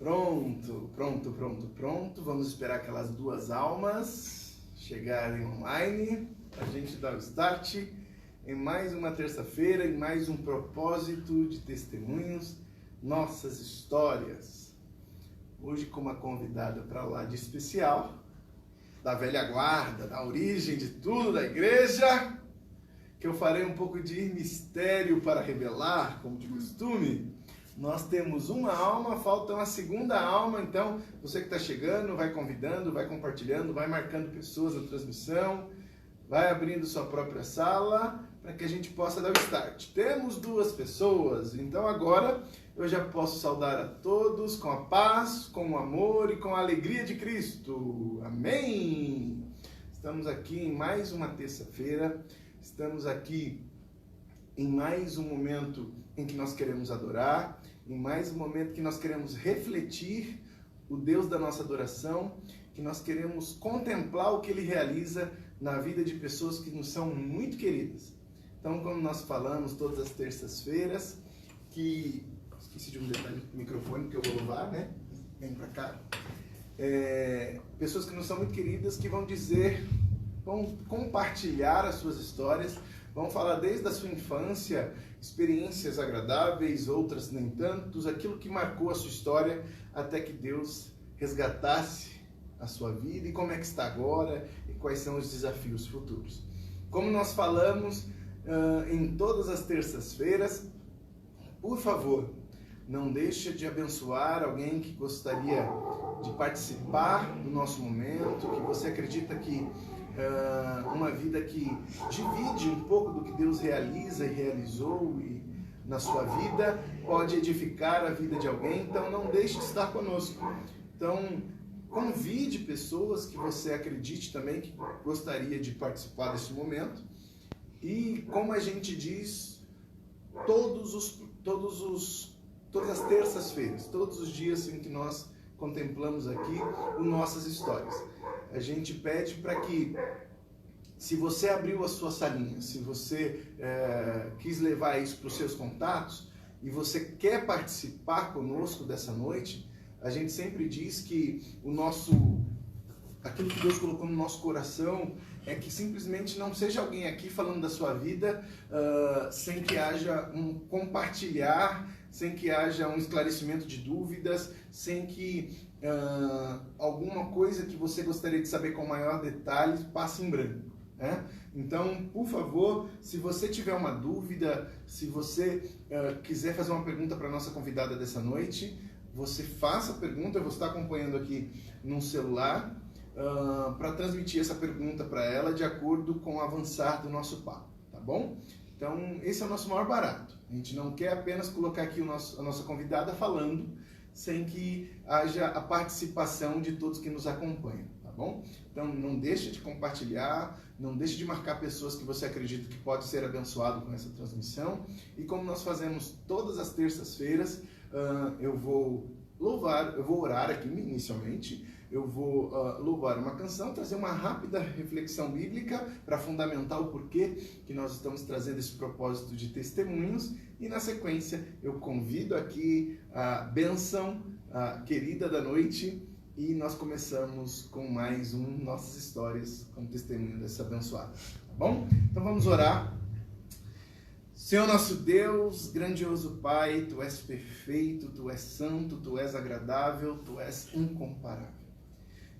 Pronto. Vamos esperar aquelas duas almas chegarem online. A gente dá o start em mais uma terça-feira, em mais um propósito de testemunhos, nossas histórias. Hoje com uma convidada para lá de especial, da velha guarda, da origem de tudo da igreja, que eu farei um pouco de mistério para revelar, como de costume. Nós temos uma alma, falta uma segunda alma, então você que está chegando, vai convidando, vai compartilhando, vai marcando pessoas na transmissão, vai abrindo sua própria sala, para que a gente possa dar o start. Temos duas pessoas, então agora eu já posso saudar a todos com a paz, com o amor e com a alegria de Cristo. Amém! Estamos aqui em mais uma terça-feira, estamos aqui em mais um momento em que nós queremos adorar, em mais um momento que nós queremos refletir o Deus da nossa adoração, que nós queremos contemplar o que Ele realiza na vida de pessoas que nos são muito queridas. Então, como nós falamos todas as terças-feiras, que... Esqueci de um detalhe do microfone que eu vou louvar, né? Vem pra cá. Pessoas que nos são muito queridas, que vão dizer, vão compartilhar as suas histórias, vão falar desde a sua infância, experiências agradáveis, outras nem tantos, aquilo que marcou a sua história até que Deus resgatasse a sua vida e como é que está agora e quais são os desafios futuros. Como nós falamos em todas as terças-feiras, por favor, não deixe de abençoar alguém que gostaria de participar do nosso momento, que você acredita que uma vida que divide um pouco do que Deus realiza e realizou na sua vida, pode edificar a vida de alguém, então não deixe de estar conosco. Então, convide pessoas que você acredite também que gostaria de participar desse momento. E como a gente diz, todas as terças-feiras, todos os dias em que nós contemplamos aqui as nossas histórias, a gente pede para que, se você abriu a sua salinha, se você quis levar isso para os seus contatos e você quer participar conosco dessa noite, a gente sempre diz que aquilo que Deus colocou no nosso coração é que simplesmente não seja alguém aqui falando da sua vida sem que haja um compartilhar, sem que haja um esclarecimento de dúvidas, sem que alguma coisa que você gostaria de saber com maior detalhe passe em branco. Então, por favor, se você tiver uma dúvida, se você quiser fazer uma pergunta para a nossa convidada dessa noite, você faça a pergunta. Eu vou estar acompanhando aqui num celular para transmitir essa pergunta para ela de acordo com o avançar do nosso papo, tá bom? Então, esse é o nosso maior barato. A gente não quer apenas colocar aqui a nossa convidada falando, sem que haja a participação de todos que nos acompanham, tá bom? Então, não deixe de compartilhar, não deixe de marcar pessoas que você acredita que pode ser abençoado com essa transmissão. E como nós fazemos todas as terças-feiras, eu vou orar aqui inicialmente, eu vou louvar uma canção, trazer uma rápida reflexão bíblica para fundamentar o porquê que nós estamos trazendo esse propósito de testemunhos, e na sequência eu convido aqui a bênção querida da noite, e nós começamos com mais Nossas Histórias como testemunho dessa abençoada, tá bom? Então vamos orar. Senhor nosso Deus, grandioso Pai, Tu és perfeito, Tu és santo, Tu és agradável, Tu és incomparável.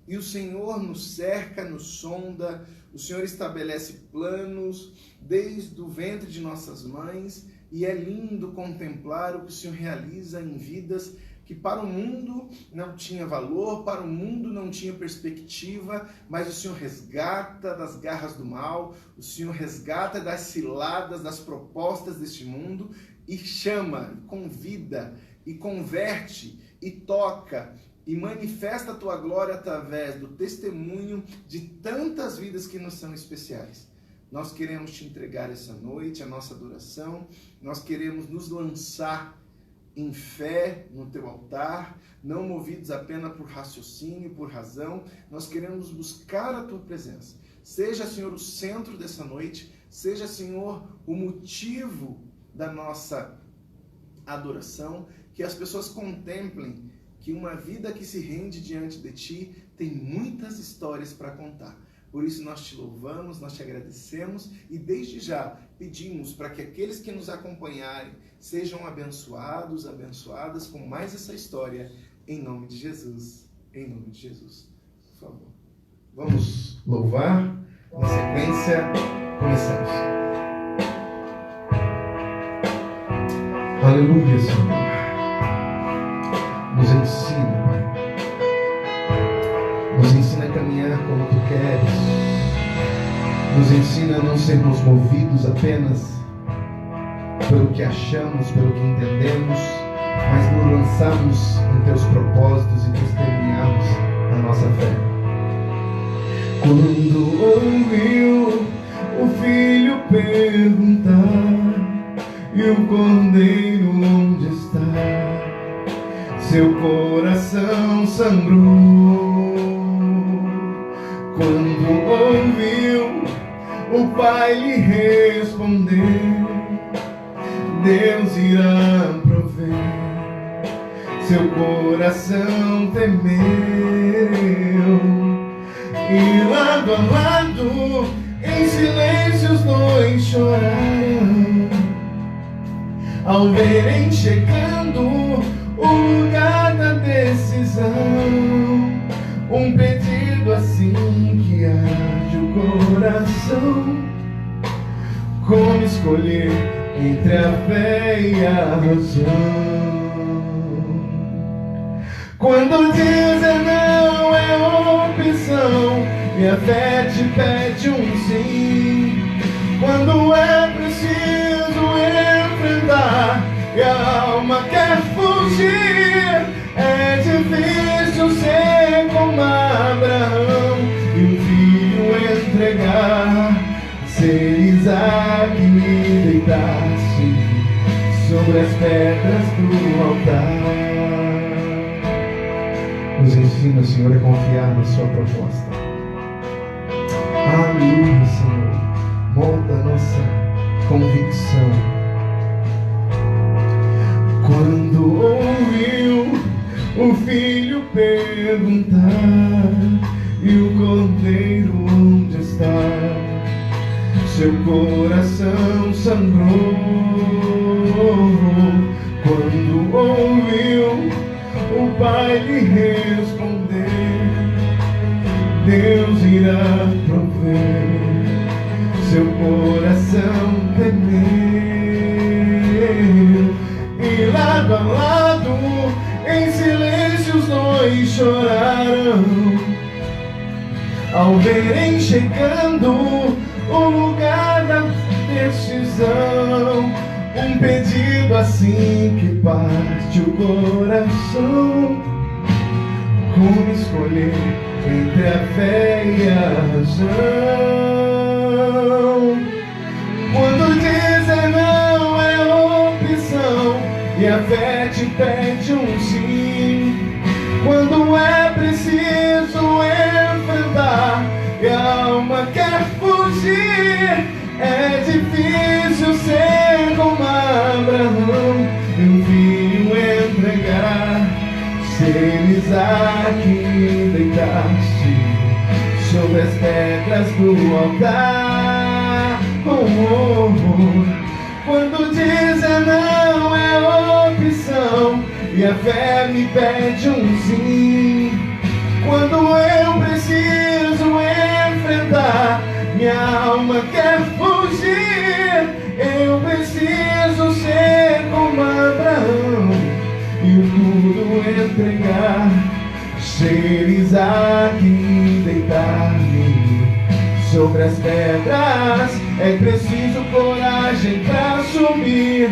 E o Senhor nos cerca, nos sonda, o Senhor estabelece planos desde o ventre de nossas mães, e é lindo contemplar o que o Senhor realiza em vidas que para o mundo não tinha valor, para o mundo não tinha perspectiva, mas o Senhor resgata das garras do mal, o Senhor resgata das ciladas, das propostas deste mundo, e chama, convida, e converte, e toca, e manifesta a Tua glória através do testemunho de tantas vidas que nos são especiais. Nós queremos Te entregar essa noite a nossa adoração, nós queremos nos lançar em fé no Teu altar, não movidos apenas por raciocínio, por razão, nós queremos buscar a Tua presença. Seja, Senhor, o centro dessa noite, seja, Senhor, o motivo da nossa adoração, que as pessoas contemplem que uma vida que se rende diante de Ti tem muitas histórias para contar. Por isso nós te louvamos, nós te agradecemos e desde já pedimos para que aqueles que nos acompanharem sejam abençoados, abençoadas com mais essa história, em nome de Jesus. Em nome de Jesus. Por favor. Vamos louvar. Na sequência, começamos. Aleluia, Senhor. Nos ensina, Pai. Nos ensina a caminhar como Tu queres. Nos ensina a não sermos movidos apenas pelo que achamos, pelo que entendemos, mas nos lançarmos em Teus propósitos e testemunharmos a nossa fé. Quando ouviu o filho perguntar, e o cordeiro onde está? Seu coração sangrou. Quando ouviu o pai lhe responder, Deus irá prover. Seu coração temeu, e lado a lado, em silêncio os dois choraram, ao verem chegando o lugar da decisão. Um pedido assim que arde o coração, como escolher entre a fé e a razão. Quando dizer não é opção e a fé te pede um sim, quando é preciso enfrentar e a alma quer fugir, é difícil ser como Abraão e um filho entregar, ser Isaac e deitar-se sobre as pedras do altar. Nos ensina, Senhor, a confiar na Sua proposta. Aleluia, Senhor. Molda a nossa convicção. Quando ouviu o filho perguntar, e o cordeiro onde está? Seu coração sangrou. Quando ouviu o pai lhe responder, Deus irá prover. Seu coração temeu, e lado a lado, em silêncio os dois choraram, ao verem chegando o lugar da decisão. Um pedido assim que parte o coração, como escolher entre a fé e a razão. Quando dizer não é opção e a fé te pede um sim, quando é preciso enfrentar e a alma quer fugir, é difícil ser como Abraão e um filho entregar, ser Isaac e deitar-se sobre as pedras do altar. Quando dizer não é opção e a fé me pede um sim, quando eu preciso enfrentar, minha alma quer fugir, eu preciso ser como Abraão e tudo entregar, ser Isaac e deitar-me sobre as pedras. É preciso coragem pra subir,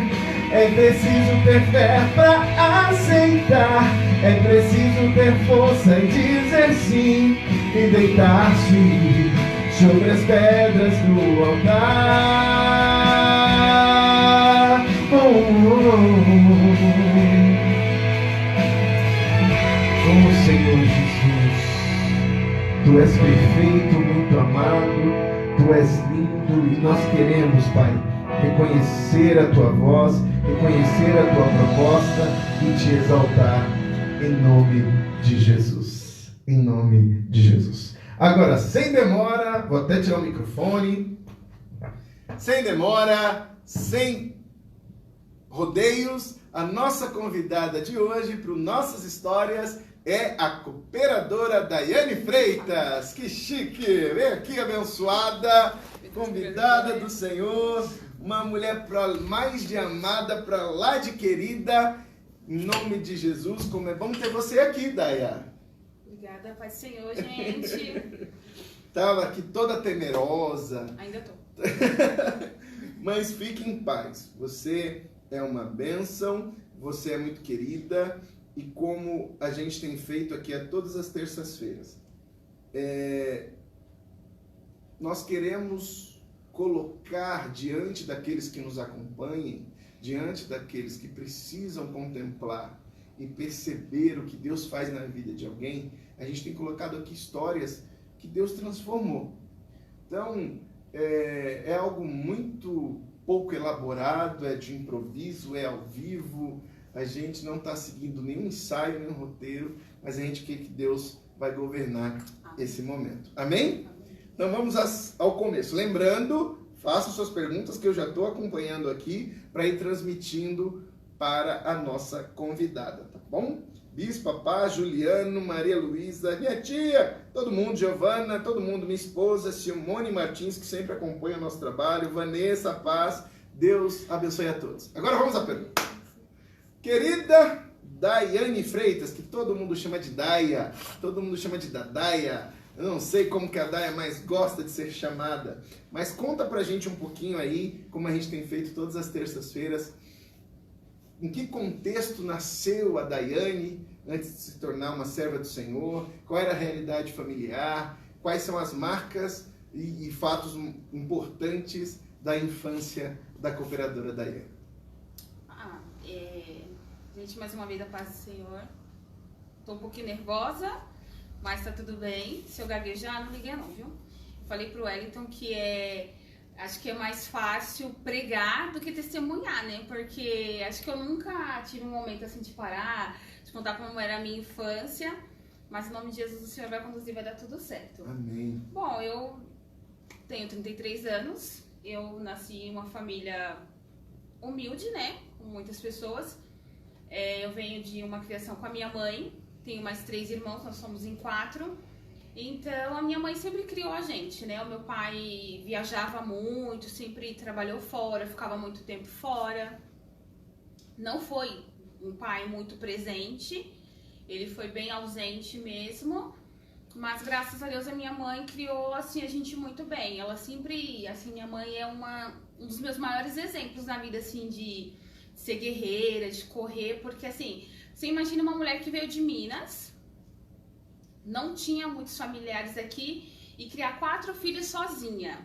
é preciso ter fé pra aceitar, é preciso ter força e dizer sim e deitar-se sobre as pedras do altar. Oh, Senhor Jesus, Tu és perfeito, muito amado, Tu és lindo e nós queremos, Pai, reconhecer a Tua voz, reconhecer a Tua proposta e Te exaltar. em nome de Jesus. Em nome de Jesus. Agora, sem demora, vou até tirar o microfone. Sem demora, sem rodeios, a nossa convidada de hoje para Nossas Histórias é a cooperadora Daiane Freitas. Que chique! Vem aqui, abençoada, convidada do Senhor, uma mulher mais de amada, para lá de querida, em nome de Jesus. Como é bom ter você aqui, Daia. Obrigada, Pai do Senhor, gente. Tava aqui toda temerosa. Ainda tô. Mas fique em paz. Você é uma bênção, você é muito querida. E como a gente tem feito aqui a todas as terças-feiras, nós queremos colocar diante daqueles que nos acompanhem, diante daqueles que precisam contemplar e perceber o que Deus faz na vida de alguém, a gente tem colocado aqui histórias que Deus transformou. Então, é algo muito pouco elaborado, é de improviso, é ao vivo. A gente não está seguindo nenhum ensaio, nenhum roteiro, mas a gente quer que Deus vai governar esse momento. Amém? Então vamos ao começo. Lembrando, faça suas perguntas que eu já estou acompanhando aqui para ir transmitindo para a nossa convidada, tá bom? Bispa Paz, Juliano, Maria Luísa, minha tia, todo mundo, Giovana, todo mundo, minha esposa, Simone Martins, que sempre acompanha o nosso trabalho, Vanessa Paz, Deus abençoe a todos. Agora vamos à pergunta. Querida Daiane Freitas, que todo mundo chama de Daia, todo mundo chama de Dadaia, eu não sei como que a Daia mais gosta de ser chamada, mas conta pra gente um pouquinho aí, como a gente tem feito todas as terças-feiras, em que contexto nasceu a Daiane antes de se tornar uma serva do Senhor, qual era a realidade familiar, quais são as marcas e fatos importantes da infância da cooperadora Daiane. Gente, mais uma vez a paz do Senhor. Tô um pouquinho nervosa, mas tá tudo bem. Se eu gaguejar, não liguei não, viu? Falei pro Wellington que acho que é mais fácil pregar do que testemunhar, né? Porque acho que eu nunca tive um momento assim de parar, de contar como era a minha infância, mas em nome de Jesus o Senhor vai conduzir, vai dar tudo certo. Amém. Bom, eu tenho 33 anos, eu nasci em uma família humilde, né? Com muitas pessoas. Eu venho de uma criação com a minha mãe, tenho mais 3 irmãos, nós somos em 4. Então, a minha mãe sempre criou a gente, né? O meu pai viajava muito, sempre trabalhou fora, ficava muito tempo fora. Não foi um pai muito presente, ele foi bem ausente mesmo. Mas, graças a Deus, a minha mãe criou, assim, a gente muito bem. Ela sempre, assim, minha mãe é um dos meus maiores exemplos na vida, assim, de ser guerreira, de correr. Porque, assim, você imagina uma mulher que veio de Minas, não tinha muitos familiares aqui, e criar 4 filhos sozinha.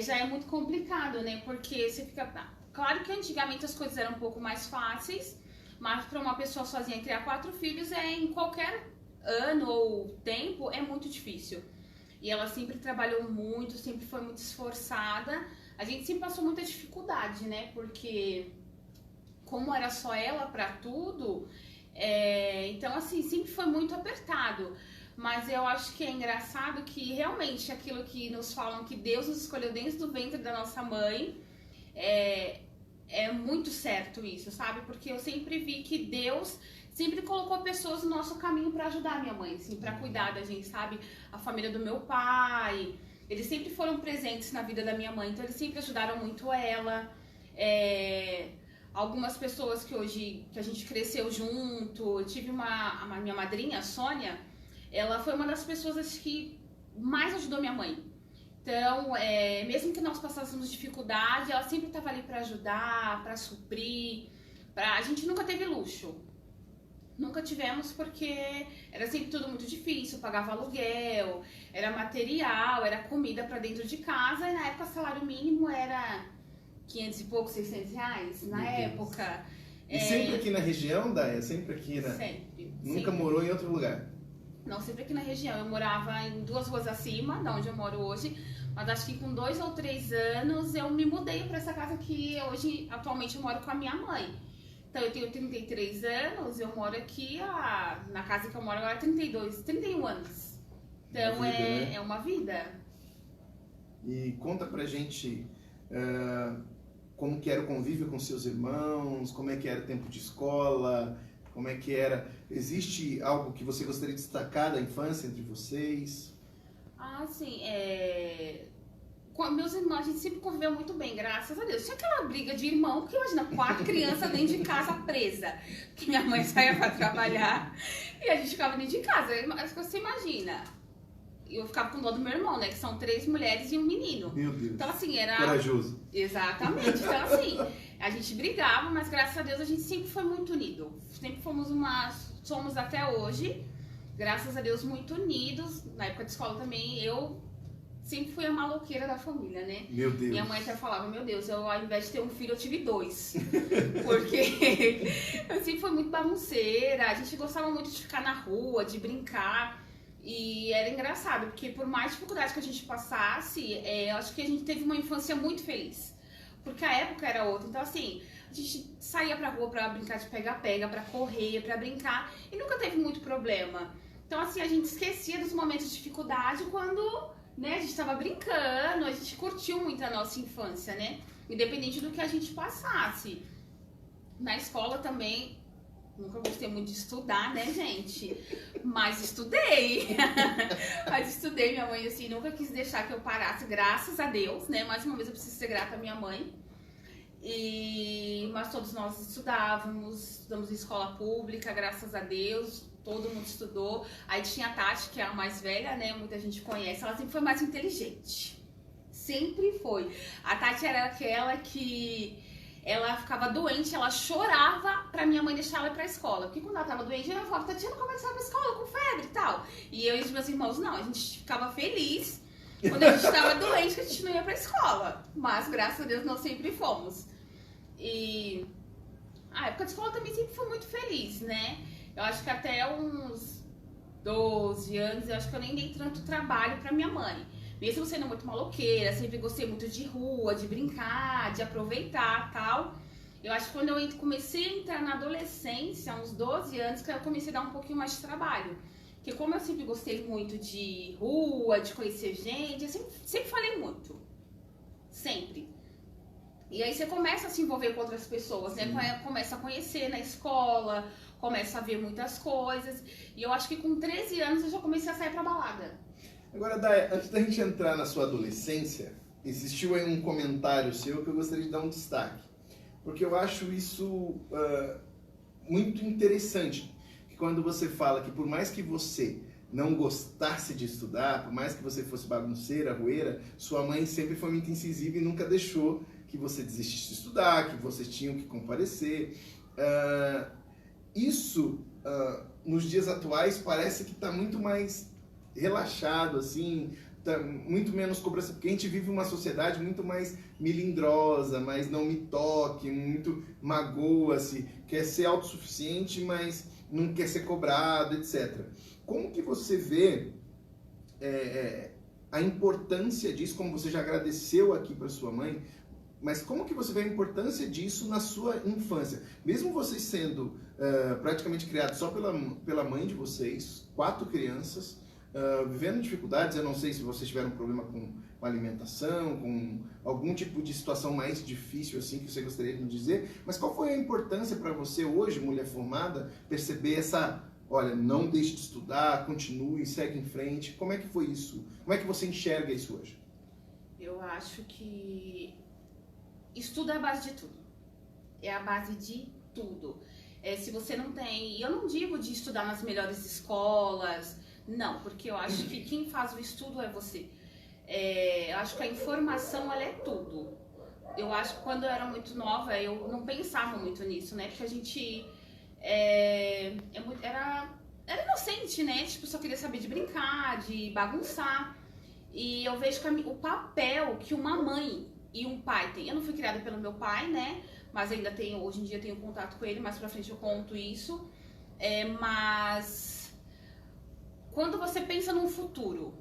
Já é muito complicado, né? Porque você fica... Claro que antigamente as coisas eram um pouco mais fáceis, mas para uma pessoa sozinha criar 4 filhos em qualquer ano ou tempo é muito difícil. E ela sempre trabalhou muito, sempre foi muito esforçada. A gente sempre passou muita dificuldade, né? Porque como era só ela para tudo, então assim, sempre foi muito apertado. Mas eu acho que é engraçado que realmente aquilo que nos falam que Deus nos escolheu desde o ventre da nossa mãe, é muito certo isso, sabe? Porque eu sempre vi que Deus sempre colocou pessoas no nosso caminho para ajudar a minha mãe, assim, para cuidar da gente, sabe? A família do meu pai, eles sempre foram presentes na vida da minha mãe, então eles sempre ajudaram muito ela. Algumas pessoas que a gente cresceu junto, eu tive a minha madrinha, a Sônia, ela foi uma das pessoas que mais ajudou minha mãe. Então, mesmo que nós passássemos dificuldade, ela sempre estava ali para ajudar, para suprir. A gente nunca teve luxo. Nunca tivemos porque era sempre tudo muito difícil, pagava aluguel, era material, era comida para dentro de casa. E na época o salário mínimo era 500 e pouco, 600 reais, na época. E sempre aqui na região, Daia? Sempre aqui, né? Sempre. Nunca sempre. morou em outro lugar? Não, sempre aqui na região. Eu morava em 2 ruas acima, da onde eu moro hoje. Mas acho que com 2 ou 3 anos eu me mudei para essa casa que hoje, atualmente, eu moro com a minha mãe. Então eu tenho 33 anos, eu moro aqui, na casa que eu moro agora há 31 anos. Então Uma vida, né? é uma vida. E conta pra gente como que era o convívio com seus irmãos, como é que era o tempo de escola, como é que era... Existe algo que você gostaria de destacar da infância entre vocês? Sim, com meus irmãos, a gente sempre conviveu muito bem, graças a Deus. Tinha aquela briga de irmão, porque imagina, 4 crianças dentro de casa presa. Que minha mãe saía pra trabalhar e a gente ficava dentro de casa. Você imagina. Eu ficava com dó do meu irmão, né? Que são 3 mulheres e um menino. Meu Deus. Então, assim, era... Corajoso. Exatamente. Então, assim, a gente brigava, mas graças a Deus a gente sempre foi muito unido. Sempre somos até hoje, graças a Deus, muito unidos. Na época de escola também, eu sempre fui a maloqueira da família, né? Meu Deus. Minha mãe até falava, meu Deus, eu ao invés de ter um filho, eu tive 2. Porque eu sempre fui muito bagunceira, a gente gostava muito de ficar na rua, de brincar. E era engraçado, porque por mais dificuldade que a gente passasse, eu acho que a gente teve uma infância muito feliz. Porque a época era outra. Então, assim, a gente saía pra rua pra brincar de pega-pega, pra correr, pra brincar. E nunca teve muito problema. Então, assim, a gente esquecia dos momentos de dificuldade quando, né, a gente tava brincando. A gente curtiu muito a nossa infância, né? Independente do que a gente passasse. Na escola também... Nunca gostei muito de estudar, né, gente? Mas estudei. Mas estudei, minha mãe, assim, nunca quis deixar que eu parasse, graças a Deus, né? Mais uma vez eu preciso ser grata à minha mãe. Mas todos nós estudamos em escola pública, graças a Deus. Todo mundo estudou. Aí tinha a Tati, que é a mais velha, né? Muita gente conhece. Ela sempre foi mais inteligente. Sempre foi. A Tati era aquela que... Ela ficava doente, ela chorava pra minha mãe deixar ela ir pra escola. Porque quando ela tava doente, ela falava, Tatiana, como é que você vai pra escola com febre e tal? E eu e os meus irmãos, não, a gente ficava feliz quando a gente tava doente que a gente não ia pra escola. Mas, graças a Deus, nós sempre fomos. E a época de escola também sempre foi muito feliz, né? Eu acho que até uns 12 anos, eu acho que eu nem dei tanto trabalho pra minha mãe. Mesmo sendo muito maloqueira, sempre gostei muito de rua, de brincar, de aproveitar, tal. Eu acho que quando eu comecei a entrar na adolescência, uns 12 anos, que eu comecei a dar um pouquinho mais de trabalho. Porque como eu sempre gostei muito de rua, de conhecer gente, eu sempre falei muito. Sempre. E aí você começa a se envolver com outras pessoas, né? Começa a conhecer na escola, começa a ver muitas coisas. E eu acho que com 13 anos eu já comecei a sair pra balada. Agora, Day, antes da gente entrar na sua adolescência, existiu aí um comentário seu que eu gostaria de dar um destaque. Porque eu acho isso muito interessante. Que quando você fala que por mais que você não gostasse de estudar, por mais que você fosse bagunceira, rueira, sua mãe sempre foi muito incisiva e nunca deixou que você desistisse de estudar, que vocês tinham que comparecer. Isso, nos dias atuais, parece que está muito mais relaxado, assim, tá muito menos cobrança, porque a gente vive uma sociedade muito mais melindrosa, mais não me toque, muito magoa-se, quer ser autossuficiente, mas não quer ser cobrado, etc. Como que você vê a importância disso, como você já agradeceu aqui para sua mãe, mas como que você vê a importância disso na sua infância? Mesmo vocês sendo praticamente criados só pela mãe de vocês, 4 crianças, vivendo dificuldades, eu não sei se vocês tiveram problema com alimentação, com algum tipo de situação mais difícil assim que você gostaria de me dizer, mas qual foi a importância para você hoje, mulher formada, perceber olha, não deixe de estudar, continue, segue em frente, como é que foi isso? Como é que você enxerga isso hoje? Eu acho que estudo é a base de tudo, é a base de tudo. Se você não tem, eu não digo de estudar nas melhores escolas, não, porque eu acho que quem faz o estudo é você. Eu acho que a informação, ela é tudo. Eu acho que quando eu era muito nova, eu não pensava muito nisso, né? Porque a gente era inocente, né? Tipo, só queria saber de brincar, de bagunçar. E eu vejo que o papel que uma mãe e um pai têm. Eu não fui criada pelo meu pai, né? Mas ainda hoje em dia tenho contato com ele, mais pra frente eu conto isso. Mas quando você pensa num futuro,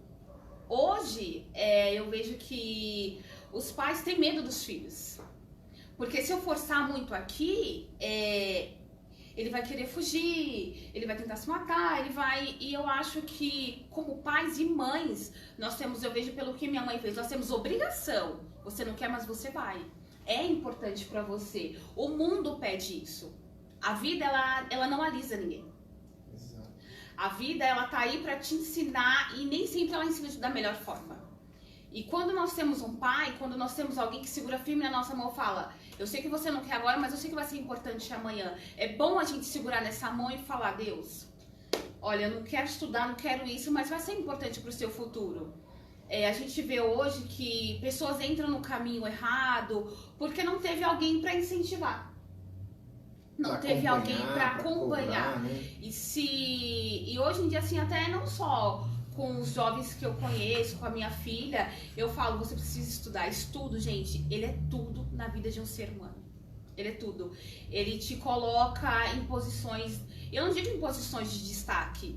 hoje eu vejo que os pais têm medo dos filhos. Porque se eu forçar muito aqui, ele vai querer fugir, ele vai tentar se matar, ele vai... E eu acho que, como pais e mães, nós temos, eu vejo pelo que minha mãe fez, nós temos obrigação. Você não quer, mas você vai. É importante pra você. O mundo pede isso. A vida, ela não alisa ninguém. Exato. A vida, ela tá aí pra te ensinar e nem sempre ela ensina da melhor forma. E quando nós temos um pai, quando nós temos alguém que segura firme na nossa mão e fala, eu sei que você não quer agora, mas eu sei que vai ser importante amanhã. É bom a gente segurar nessa mão e falar, Deus, olha, eu não quero estudar, não quero isso, mas vai ser importante pro seu futuro. A gente vê hoje que pessoas entram no caminho errado porque não teve alguém para incentivar. Não pra teve alguém para acompanhar. Cobrar, né? E hoje em dia, assim, até não só com os jovens que eu conheço, com a minha filha, eu falo, você precisa estudar. Estudo, gente, ele é tudo na vida de um ser humano. Ele é tudo. Ele te coloca em posições, eu não digo em posições de destaque,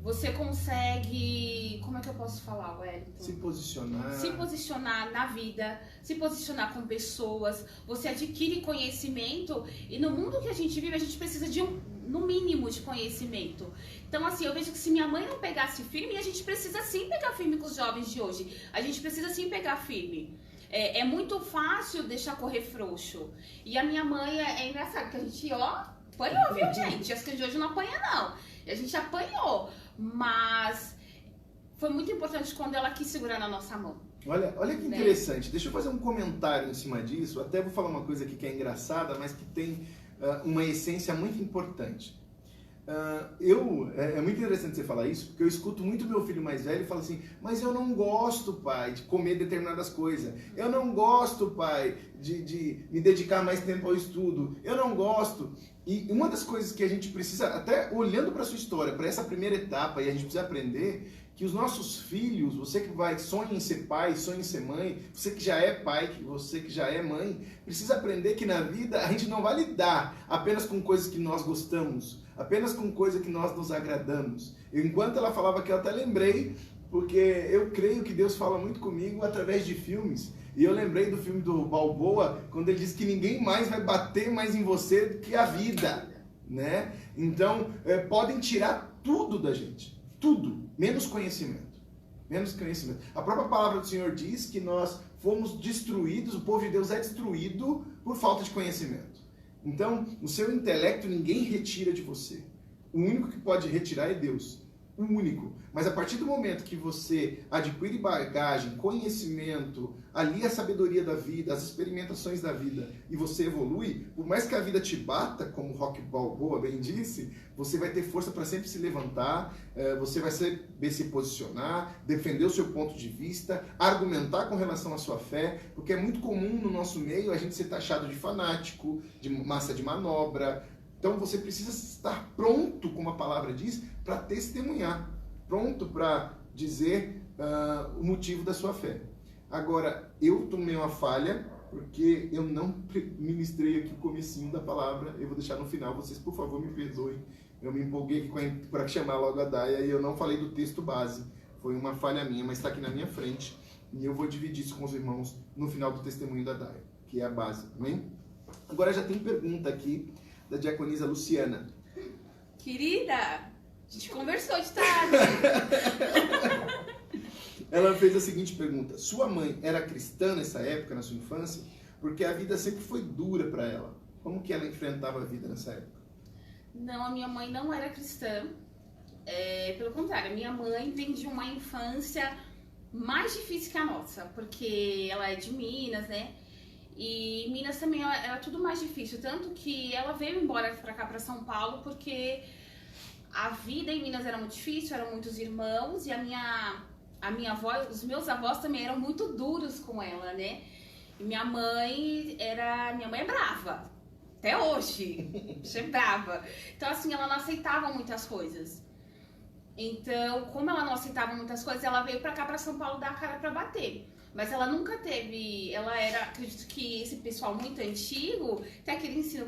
você consegue, como é que eu posso falar, Wellington? Se posicionar na vida, se posicionar com pessoas, você adquire conhecimento e no mundo que a gente vive a gente precisa de no mínimo de conhecimento. Então assim, eu vejo que se minha mãe não pegasse firme, a gente precisa sim pegar firme com os jovens de hoje, a gente precisa sim pegar firme. É muito fácil deixar correr frouxo. E a minha mãe é engraçado, que a gente, apanhou, viu, gente? As crianças de hoje não apanham, não. A gente apanhou. Mas foi muito importante quando ela quis segurar na nossa mão. Olha que interessante. Deixa eu fazer um comentário em cima disso. Até vou falar uma coisa aqui que é engraçada, mas que tem uma essência muito importante. É muito interessante você falar isso, porque eu escuto muito meu filho mais velho falar assim, mas eu não gosto, pai, de comer determinadas coisas. Eu não gosto, pai, de me dedicar mais tempo ao estudo. Eu não gosto. E uma das coisas que a gente precisa, até olhando para a sua história, para essa primeira etapa, e a gente precisa aprender que os nossos filhos, você que sonha em ser pai, sonha em ser mãe, você que já é pai, você que já é mãe, precisa aprender que na vida a gente não vai lidar apenas com coisas que nós gostamos, apenas com coisas que nós nos agradamos. Enquanto ela falava aqui, eu até lembrei, porque eu creio que Deus fala muito comigo através de filmes. E eu lembrei do filme do Balboa, quando ele diz que ninguém mais vai bater mais em você do que a vida, né? Então, podem tirar tudo da gente, tudo, menos conhecimento. Menos conhecimento. A própria palavra do Senhor diz que nós fomos destruídos, o povo de Deus é destruído por falta de conhecimento. Então, o seu intelecto ninguém retira de você. O único que pode retirar é Deus. O único. Mas a partir do momento que você adquire bagagem, conhecimento, ali a sabedoria da vida, as experimentações da vida, e você evolui, por mais que a vida te bata, como Rock Balboa bem disse, você vai ter força para sempre se levantar, você vai saber se posicionar, defender o seu ponto de vista, argumentar com relação à sua fé, porque é muito comum no nosso meio a gente ser taxado de fanático, de massa de manobra. Então você precisa estar pronto, como a palavra diz, para testemunhar, pronto para dizer o motivo da sua fé. Agora, eu tomei uma falha, porque eu não ministrei aqui o comecinho da palavra, eu vou deixar no final, vocês por favor me perdoem, eu me empolguei para chamar logo a Daia e eu não falei do texto base, foi uma falha minha, mas está aqui na minha frente, e eu vou dividir isso com os irmãos no final do testemunho da Daia, que é a base, amém? Agora já tem pergunta aqui da diaconisa Luciana. Querida, a gente conversou de tarde. Ela fez a seguinte pergunta: sua mãe era cristã nessa época, na sua infância? Porque a vida sempre foi dura para ela. Como que ela enfrentava a vida nessa época? Não, a minha mãe não era cristã. Pelo contrário, a minha mãe vem de uma infância mais difícil que a nossa, porque ela é de Minas, né? E Minas também era tudo mais difícil, tanto que ela veio embora pra cá, pra São Paulo, porque a vida em Minas era muito difícil, eram muitos irmãos, e a minha avó, os meus avós também eram muito duros com ela, né? E minha mãe é brava, até hoje, é brava. Então assim, ela não aceitava muitas coisas. Então, como ela não aceitava muitas coisas, ela veio pra cá, pra São Paulo, dar a cara pra bater. Mas ela nunca teve, acredito que esse pessoal muito antigo tem aquele ensino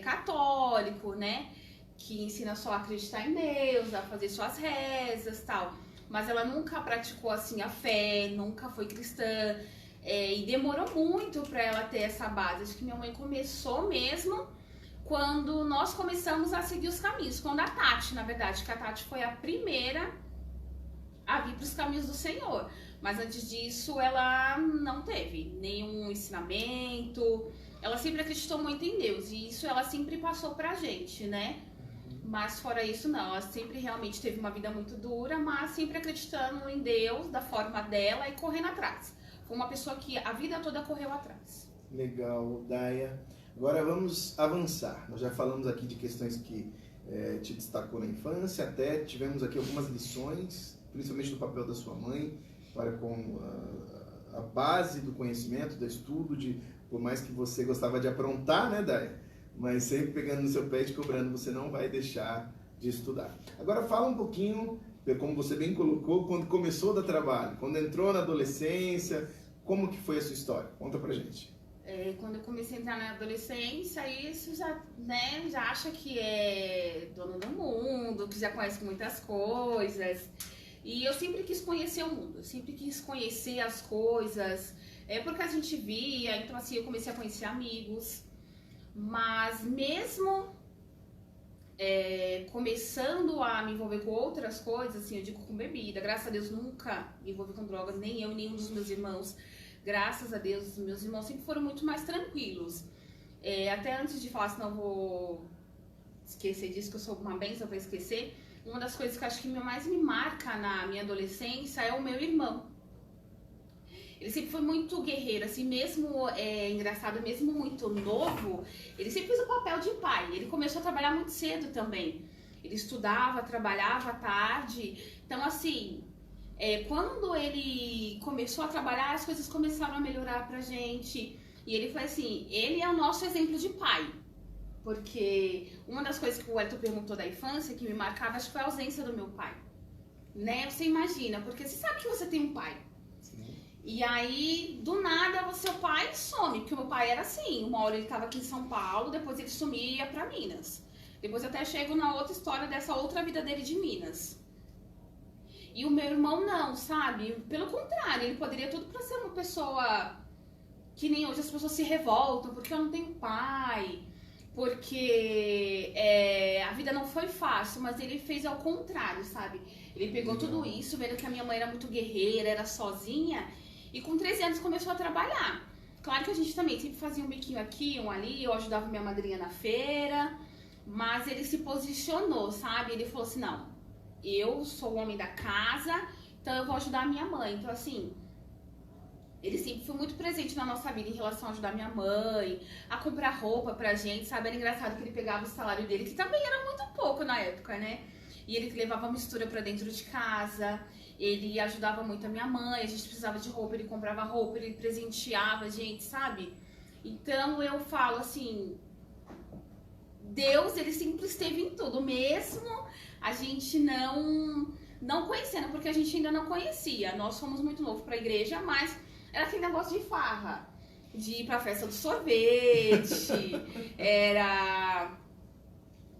católico, né? Que ensina só a acreditar em Deus, a fazer suas rezas e tal. Mas ela nunca praticou assim a fé, nunca foi cristã. E demorou muito para ela ter essa base. Acho que minha mãe começou mesmo quando nós começamos a seguir os caminhos. Quando a Tati, na verdade, que a Tati foi a primeira a vir para os caminhos do Senhor. Mas antes disso, ela não teve nenhum ensinamento. Ela sempre acreditou muito em Deus. E isso ela sempre passou pra gente, né? Mas fora isso, não. Ela sempre realmente teve uma vida muito dura, mas sempre acreditando em Deus, da forma dela e correndo atrás. Foi uma pessoa que a vida toda correu atrás. Legal, Daia. Agora vamos avançar. Nós já falamos aqui de questões que te destacou na infância, até tivemos aqui algumas lições, principalmente do papel da sua mãe, para com a base do conhecimento, do estudo, por mais que você gostava de aprontar, né, Daia? Mas sempre pegando no seu pé e te cobrando, você não vai deixar de estudar. Agora fala um pouquinho, como você bem colocou, quando começou a dar trabalho, quando entrou na adolescência, como que foi a sua história? Conta pra gente. Quando eu comecei a entrar na adolescência, isso já, né, já acha que é dono do mundo, que já conhece muitas coisas. E eu sempre quis conhecer o mundo, eu sempre quis conhecer as coisas, porque a gente via, então assim, eu comecei a conhecer amigos. Mas mesmo começando a me envolver com outras coisas, assim, eu digo com bebida, graças a Deus nunca me envolvi com drogas, nem eu, nenhum dos meus irmãos. Graças a Deus, os meus irmãos sempre foram muito mais tranquilos. Até antes de falar, senão eu vou esquecer disso, que eu sou uma benção para esquecer. Uma das coisas que eu acho que mais me marca na minha adolescência é o meu irmão. Ele sempre foi muito guerreiro, assim, mesmo engraçado, mesmo muito novo, ele sempre fez o papel de pai. Ele começou a trabalhar muito cedo também. Ele estudava, trabalhava à tarde. Então, assim, quando ele começou a trabalhar, as coisas começaram a melhorar pra gente. E ele foi assim, ele é o nosso exemplo de pai. Porque uma das coisas que o Elton perguntou da infância, que me marcava, acho que foi a ausência do meu pai. Né? Você imagina, porque você sabe que você tem um pai. E aí, do nada, o seu pai some, porque o meu pai era assim, uma hora ele estava aqui em São Paulo, depois ele sumia e ia pra Minas. Depois até chego na outra história dessa outra vida dele de Minas. E o meu irmão não, sabe? Pelo contrário, ele poderia tudo pra ser uma pessoa que nem hoje as pessoas se revoltam, porque eu não tenho pai, porque a vida não foi fácil, mas ele fez ao contrário, sabe? Ele pegou tudo isso, vendo que a minha mãe era muito guerreira, era sozinha, e com 13 anos começou a trabalhar. Claro que a gente também sempre fazia um biquinho aqui, um ali, eu ajudava minha madrinha na feira, mas ele se posicionou, sabe? Ele falou assim, não, eu sou o homem da casa, então eu vou ajudar a minha mãe. Então, assim, ele sempre foi muito presente na nossa vida em relação a ajudar minha mãe, a comprar roupa pra gente, sabe? Era engraçado que ele pegava o salário dele, que também era muito pouco na época, né? E ele levava mistura pra dentro de casa, ele ajudava muito a minha mãe, a gente precisava de roupa, ele comprava roupa, ele presenteava a gente, sabe? Então eu falo assim, Deus, ele sempre esteve em tudo, mesmo a gente não conhecendo, porque a gente ainda não conhecia. Nós fomos muito novos pra igreja, mas era aquele negócio de farra, de ir pra festa do sorvete, era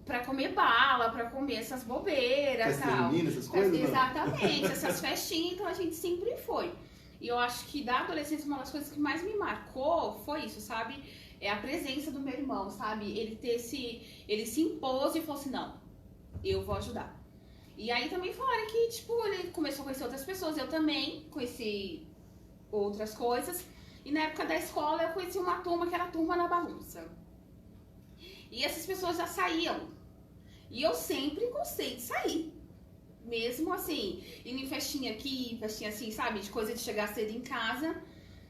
pra comer bala, pra comer essas bobeiras e tal. Menina, essas coisas, exatamente, essas festinhas, então a gente sempre foi. E eu acho que da adolescência, uma das coisas que mais me marcou foi isso, sabe? É a presença do meu irmão, sabe? Ele se impôs e falou assim, não, eu vou ajudar. E aí também fora que, tipo, ele começou a conhecer outras pessoas, eu também conheci outras coisas. E na época da escola eu conheci uma turma que era a turma da bagunça. E essas pessoas já saíam. E eu sempre gostei de sair. Mesmo assim, indo em festinha aqui, festinha assim, sabe? De coisa de chegar cedo em casa.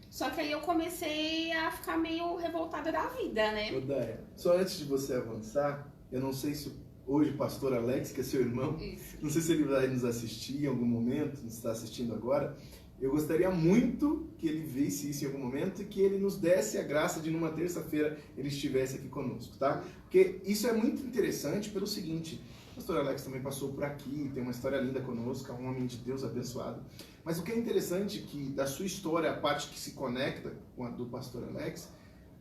Só que aí eu comecei a ficar meio revoltada da vida, né? Ô, Daia, só antes de você avançar, eu não sei se hoje o pastor Alex, que é seu irmão, Isso. Não sei se ele vai nos assistir em algum momento, nos está assistindo agora. Eu gostaria muito que ele visse isso em algum momento e que ele nos desse a graça de numa terça-feira ele estivesse aqui conosco, tá? Porque isso é muito interessante pelo seguinte, o pastor Alex também passou por aqui, tem uma história linda conosco, é um homem de Deus abençoado. Mas o que é interessante que da sua história, a parte que se conecta com a do pastor Alex,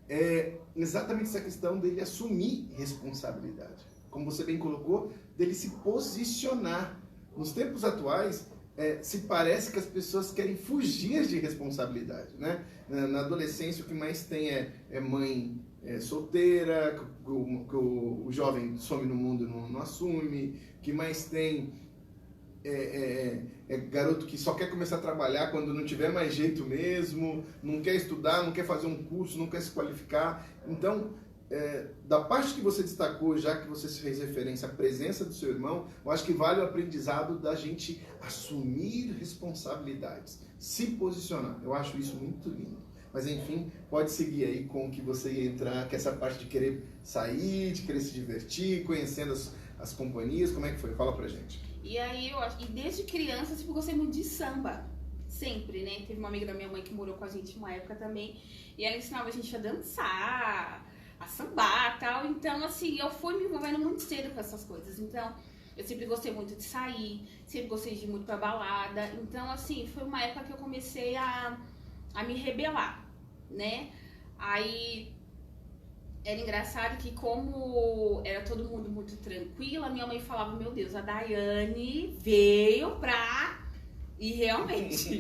é exatamente essa questão dele assumir responsabilidade. Como você bem colocou, dele se posicionar. Nos tempos atuais, se parece que as pessoas querem fugir de responsabilidade, né? Na adolescência, o que mais tem é mãe solteira, que o jovem some no mundo e não assume, o que mais tem garoto que só quer começar a trabalhar quando não tiver mais jeito mesmo, não quer estudar, não quer fazer um curso, não quer se qualificar. Então, da parte que você destacou, já que você fez referência à presença do seu irmão, eu acho que vale o aprendizado da gente assumir responsabilidades, se posicionar. Eu acho isso muito lindo. Mas enfim, pode seguir aí com o que você ia entrar, que essa parte de querer sair, de querer se divertir, conhecendo as companhias. Como é que foi? Fala pra gente. E aí, e desde criança, eu gostei muito de samba. Sempre, né? Teve uma amiga da minha mãe que morou com a gente uma época também. E ela ensinava a gente a dançar, a sambar e tal. Então, assim, eu fui me envolvendo muito cedo com essas coisas. Então, eu sempre gostei muito de sair, sempre gostei de ir muito pra balada. Então, assim, foi uma época que eu comecei a me rebelar, né? Aí era engraçado que, como era todo mundo muito tranquila, minha mãe falava, meu Deus, a Daiane veio pra... E realmente,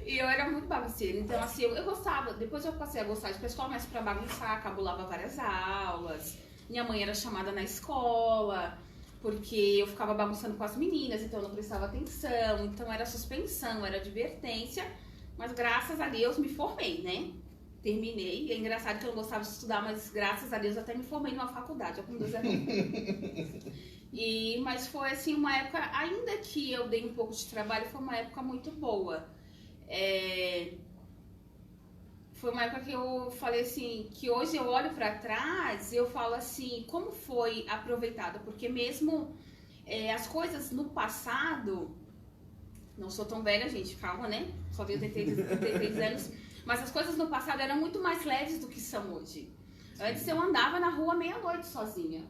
e eu era muito bagunceira, então assim, eu gostava, depois eu passei a gostar de ir pra escola, mas pra bagunçar, cabulava várias aulas, minha mãe era chamada na escola, porque eu ficava bagunçando com as meninas, então eu não prestava atenção, então era suspensão, era advertência, mas graças a Deus me formei, né? Terminei, e é engraçado que eu não gostava de estudar, mas graças a Deus até me formei numa faculdade, eu com Deus era mas foi assim uma época, ainda que eu dei um pouco de trabalho, foi uma época muito boa. Foi uma época que eu falei assim, que hoje eu olho pra trás e eu falo assim, como foi aproveitada, porque mesmo as coisas no passado, não sou tão velha, gente, calma, né? Só tenho 33 anos, mas as coisas no passado eram muito mais leves do que são hoje. Antes eu andava na rua meia-noite sozinha.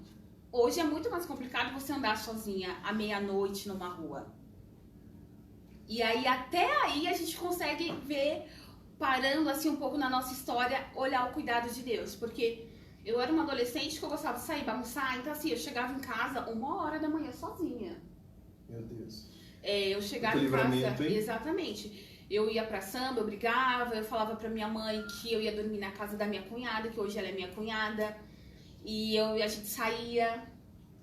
Hoje é muito mais complicado você andar sozinha à meia-noite numa rua. E aí, até aí, a gente consegue ver, parando assim um pouco na nossa história, olhar o cuidado de Deus. Porque eu era uma adolescente que eu gostava de sair, bagunçar. Então, assim, eu chegava em casa 1h da manhã sozinha. Meu Deus. Eu chegava em casa... Exatamente. Eu ia pra samba, eu brigava, eu falava pra minha mãe que eu ia dormir na casa da minha cunhada, que hoje ela é minha cunhada. E a gente saía,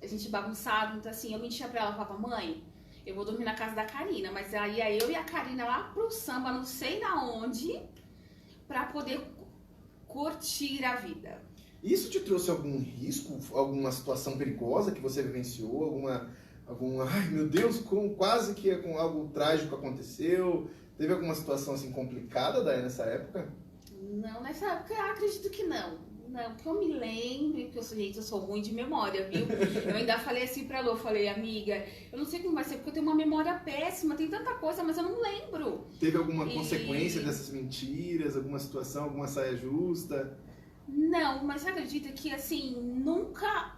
a gente bagunçava, então assim, eu mentia pra ela, falava, mãe, eu vou dormir na casa da Karina, mas aí ia eu e a Karina lá pro samba, não sei da onde, pra poder curtir a vida. Isso te trouxe algum risco, alguma situação perigosa que você vivenciou, alguma, ai meu Deus, quase que com algo trágico aconteceu? Teve alguma situação assim complicada daí nessa época? Não, nessa época eu acredito que não. Não, porque eu me lembro, que eu sou ruim de memória, viu? Eu ainda falei assim pra Lô, falei, amiga, eu não sei como vai ser, porque eu tenho uma memória péssima, tem tanta coisa, mas eu não lembro. Teve alguma consequência dessas mentiras, alguma situação, alguma saia justa? Não, mas você acredita que, assim, nunca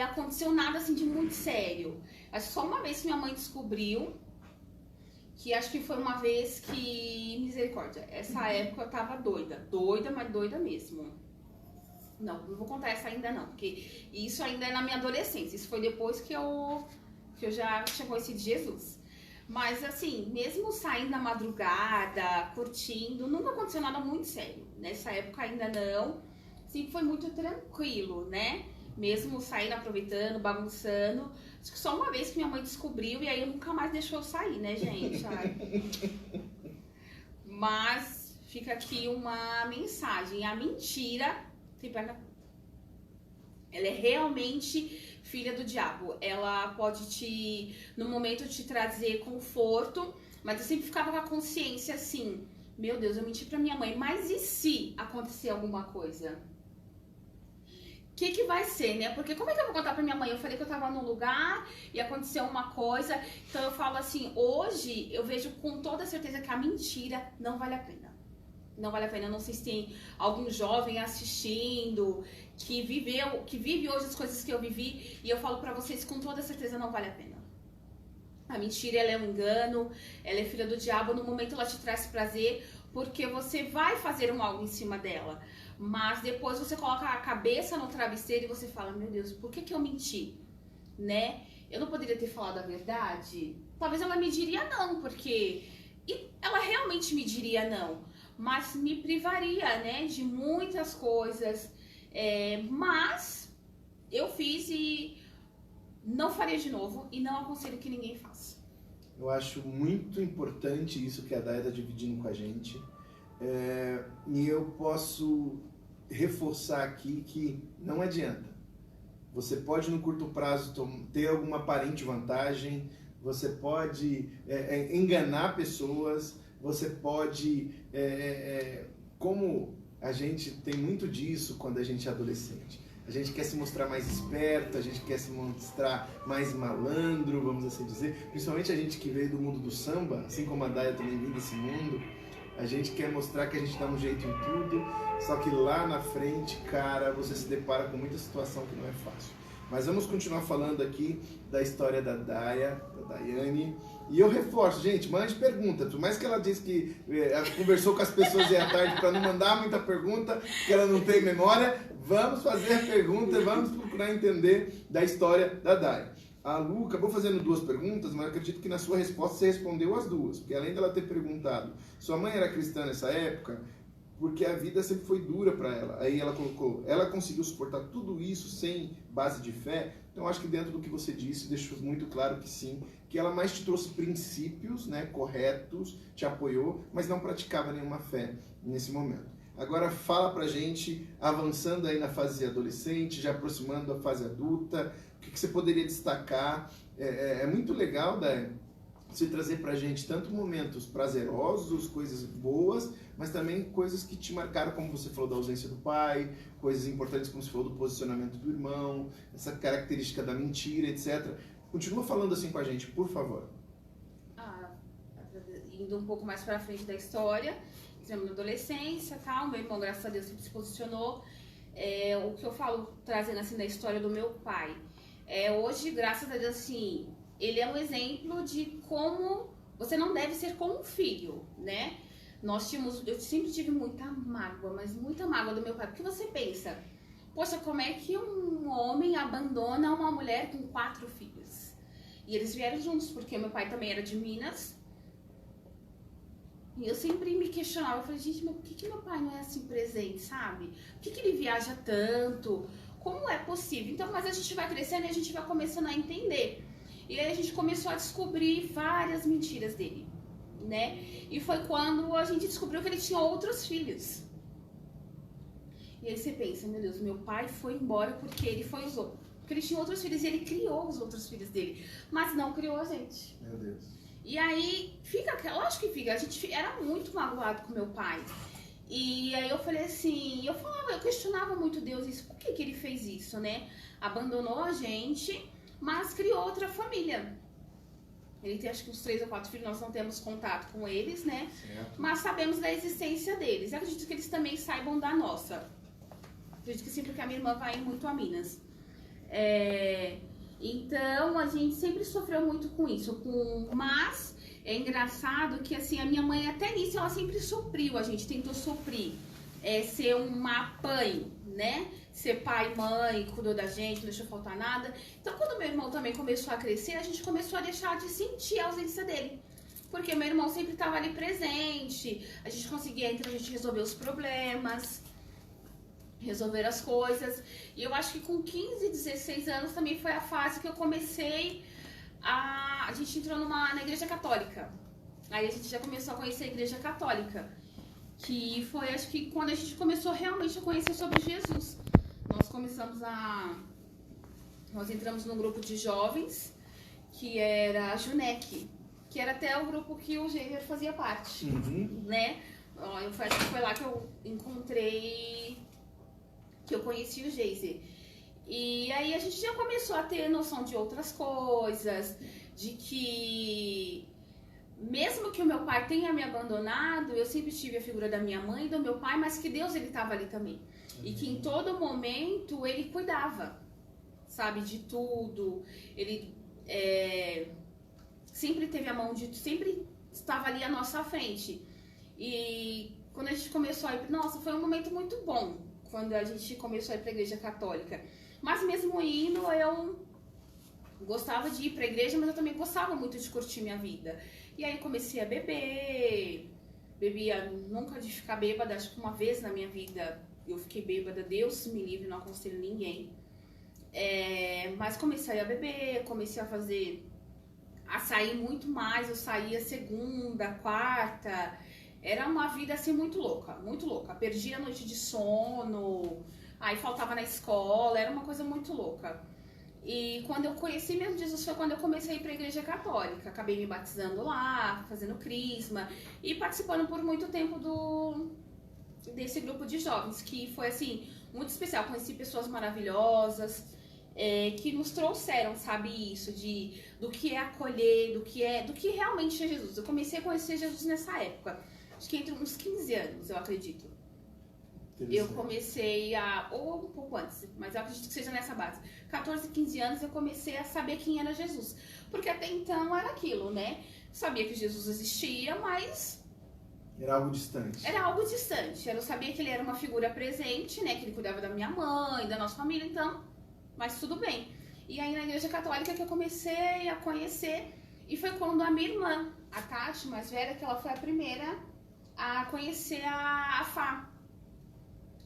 aconteceu nada, assim, de muito sério. Acho que só uma vez que minha mãe descobriu, que acho que foi uma vez que, misericórdia, essa época eu tava doida, mas doida mesmo. Não vou contar essa ainda não, porque isso ainda é na minha adolescência. Isso foi depois que eu já tinha conhecido Jesus. Mas assim, mesmo saindo na madrugada, curtindo, nunca aconteceu nada muito sério. Nessa época ainda não. Sempre foi muito tranquilo, né? Mesmo saindo, aproveitando, bagunçando. Acho que só uma vez que minha mãe descobriu e aí nunca mais deixou eu sair, né, gente? Ai. Mas fica aqui uma mensagem. A mentira... ela é realmente filha do diabo. Ela pode no momento te trazer conforto, mas eu sempre ficava com a consciência assim, meu Deus, eu menti pra minha mãe, mas e se acontecer alguma coisa? O que vai ser, né? Porque como é que eu vou contar pra minha mãe? Eu falei que eu tava num lugar e aconteceu uma coisa, então eu falo assim, hoje eu vejo com toda certeza que a mentira não vale a pena. Não vale a pena, eu não sei se tem algum jovem assistindo que vive hoje as coisas que eu vivi e eu falo pra vocês com toda certeza não vale a pena. A mentira, ela é um engano, ela é filha do diabo, no momento ela te traz prazer porque você vai fazer um algo em cima dela, mas depois você coloca a cabeça no travesseiro e você fala, meu Deus, por que eu menti, né? eu não poderia ter falado a verdade? Talvez ela me diria não, porque e ela realmente me diria não, mas me privaria, né, de muitas coisas. Mas eu fiz e não faria de novo e não aconselho que ninguém faça. Eu acho muito importante isso que a Daya está dividindo com a gente. E eu posso reforçar aqui que não adianta. Você pode no curto prazo ter alguma aparente vantagem, você pode enganar pessoas, você pode, como a gente tem muito disso quando a gente é adolescente. A gente quer se mostrar mais esperto, a gente quer se mostrar mais malandro, vamos assim dizer. Principalmente a gente que veio do mundo do samba, assim como a Daya também veio desse mundo. A gente quer mostrar que a gente dá um jeito em tudo, só que lá na frente, cara, você se depara com muita situação que não é fácil. Mas vamos continuar falando aqui da história da Daya, da Daiane. E eu reforço, gente, mande pergunta. Por mais que ela disse que conversou com as pessoas aí à tarde para não mandar muita pergunta, que ela não tem memória, vamos fazer a pergunta, vamos procurar entender da história da Daya. A Lu acabou fazendo 2 perguntas, mas eu acredito que na sua resposta você respondeu as 2. Porque além dela ter perguntado, sua mãe era cristã nessa época? Porque a vida sempre foi dura para ela. Aí ela colocou, ela conseguiu suportar tudo isso sem base de fé? Então acho que dentro do que você disse, deixou muito claro que sim, que ela mais te trouxe princípios, né, corretos, te apoiou, mas não praticava nenhuma fé nesse momento. Agora fala pra gente, avançando aí na fase adolescente, já aproximando da fase adulta, o que você poderia destacar? É muito legal, Daya, você trazer pra gente tanto momentos prazerosos, coisas boas, mas também coisas que te marcaram, como você falou da ausência do pai, coisas importantes como você falou do posicionamento do irmão, essa característica da mentira, etc. Continua falando assim com a gente, por favor. Indo um pouco mais pra frente da história, entramos na adolescência, tal, meu irmão, graças a Deus, sempre se posicionou. O que eu falo, trazendo assim da história do meu pai, hoje, graças a Deus, assim, ele é um exemplo de como você não deve ser como um filho, né? Eu sempre tive muita mágoa, mas muita mágoa do meu pai, porque você pensa, poxa, como é que um homem abandona uma mulher com 4 filhos? E eles vieram juntos, porque meu pai também era de Minas. E eu sempre me questionava, eu falei, gente, mas por que meu pai não é assim presente, sabe? Por que ele viaja tanto? Como é possível? Então, mas a gente vai crescendo e a gente vai começando a entender. E aí a gente começou a descobrir várias mentiras dele, né? E foi quando a gente descobriu que ele tinha outros filhos. E aí você pensa, meu Deus, meu pai foi embora porque ele tinha outros filhos e ele criou os outros filhos dele, mas não criou a gente. Meu Deus. E aí, lógico que fica, a gente era muito magoado com meu pai. E aí eu falei assim, eu questionava muito Deus, isso, por que ele fez isso, né? Abandonou a gente, mas criou outra família. Ele tem acho que uns 3 ou 4 filhos, nós não temos contato com eles, né? Certo. Mas sabemos da existência deles. Eu acredito que eles também saibam da nossa. Acredito que sim, porque a minha irmã vai muito a Minas. Então, a gente sempre sofreu muito com isso. Mas é engraçado que assim, a minha mãe até nisso, ela sempre supriu, a gente tentou suprir. Ser uma mãe, né? Ser pai e mãe, cuidou da gente, não deixou faltar nada. Então, quando meu irmão também começou a crescer, a gente começou a deixar de sentir a ausência dele. Porque meu irmão sempre estava ali presente, a gente conseguia, entre a gente, resolver os problemas, resolver as coisas. E eu acho que com 15, 16 anos também foi a fase que eu comecei a gente entrou na igreja católica. Aí a gente já começou a conhecer a igreja católica. Que foi, acho que, quando a gente começou realmente a conhecer sobre Jesus. Nós entramos num grupo de jovens, que era a Junec, que era até o grupo que o Geiser fazia parte, né? Acho que foi lá que eu encontrei, que eu conheci o Geiser. E aí a gente já começou a ter noção de outras coisas, de que mesmo que o meu pai tenha me abandonado, eu sempre tive a figura da minha mãe e do meu pai, mas que Deus, ele estava ali também. E que em todo momento ele cuidava, sabe, de tudo. Ele sempre teve a mão sempre estava ali à nossa frente. E quando a gente começou a ir, nossa, foi um momento muito bom quando a gente começou a ir para a igreja católica. Mas mesmo indo, eu Gostava de ir pra igreja, mas eu também gostava muito de curtir minha vida. E aí comecei a beber, bebia, nunca de ficar bêbada, acho que uma vez na minha vida eu fiquei bêbada, Deus me livre, não aconselho ninguém. Mas comecei a beber, comecei a sair muito mais, eu saía segunda, quarta, era uma vida assim muito louca, muito louca. Perdi a noite de sono, aí faltava na escola, era uma coisa muito louca. E quando eu conheci mesmo Jesus foi quando eu comecei a ir para a igreja católica. Acabei me batizando lá, fazendo crisma e participando por muito tempo desse grupo de jovens, que foi assim, muito especial. Conheci pessoas maravilhosas, que nos trouxeram, sabe, isso, do que é acolher, do que realmente é Jesus. Eu comecei a conhecer Jesus nessa época, acho que entre uns 15 anos, eu acredito. Eu comecei ou um pouco antes, mas eu acredito que seja nessa base. 14, 15 anos eu comecei a saber quem era Jesus. Porque até então era aquilo, né? Sabia que Jesus existia, mas... Era algo distante. Era algo distante. Eu sabia que ele era uma figura presente, né? Que ele cuidava da minha mãe, da nossa família, então... Mas tudo bem. E aí na igreja católica que eu comecei a conhecer. E foi quando a minha irmã, a Tati, mais velha, que ela foi a primeira a conhecer a Fá.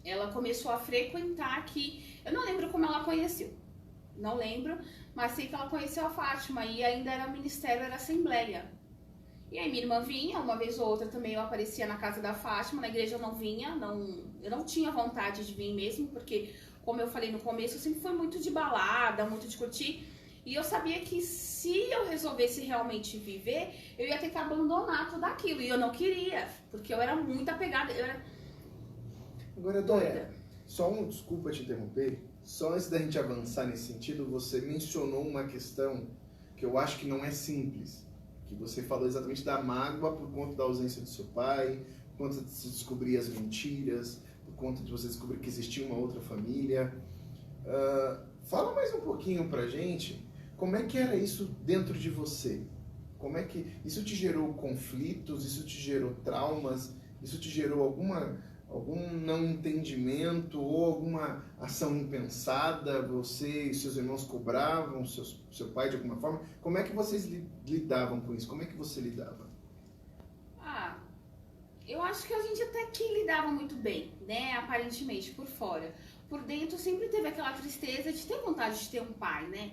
Ela começou a frequentar aqui. Eu não lembro como ela conheceu. Não lembro, mas sei que ela conheceu a Fátima e ainda era ministério, era assembleia. E aí minha irmã vinha, uma vez ou outra também eu aparecia na casa da Fátima, na igreja eu não vinha, eu não tinha vontade de vir mesmo, porque, como eu falei no começo, eu sempre fui muito de balada, muito de curtir. E eu sabia que se eu resolvesse realmente viver, eu ia ter que abandonar tudo aquilo. E eu não queria, porque eu era muito apegada, eu era... Agora, Dóia, desculpa te interromper, só antes da gente avançar nesse sentido, você mencionou uma questão que eu acho que não é simples, que você falou exatamente da mágoa por conta da ausência do seu pai, por conta de se descobrir as mentiras, por conta de você descobrir que existia uma outra família. Fala mais um pouquinho pra gente, como é que era isso dentro de você? Como é que isso te gerou conflitos, isso te gerou traumas, isso te gerou algum não entendimento ou alguma ação impensada? Você e seus irmãos cobravam seu pai de alguma forma? Como é que vocês lidavam com isso? Como é que você lidava? Eu acho que a gente até que lidava muito bem, né? Aparentemente, por fora. Por dentro sempre teve aquela tristeza de ter vontade de ter um pai, né?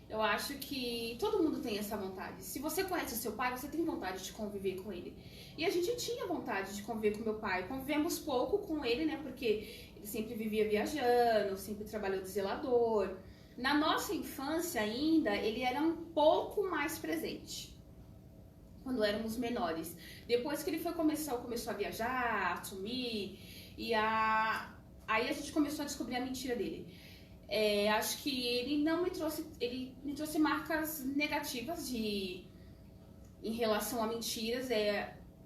Eu acho que todo mundo tem essa vontade. Se você conhece o seu pai, você tem vontade de conviver com ele. E a gente tinha vontade de conviver com meu pai. Convivemos pouco com ele, né? Porque ele sempre vivia viajando, sempre trabalhou de zelador. Na nossa infância ainda, ele era um pouco mais presente. Quando éramos menores. Depois que ele começou a viajar, a sumir, aí a gente começou a descobrir a mentira dele. Acho que ele me trouxe marcas negativas em relação a mentiras.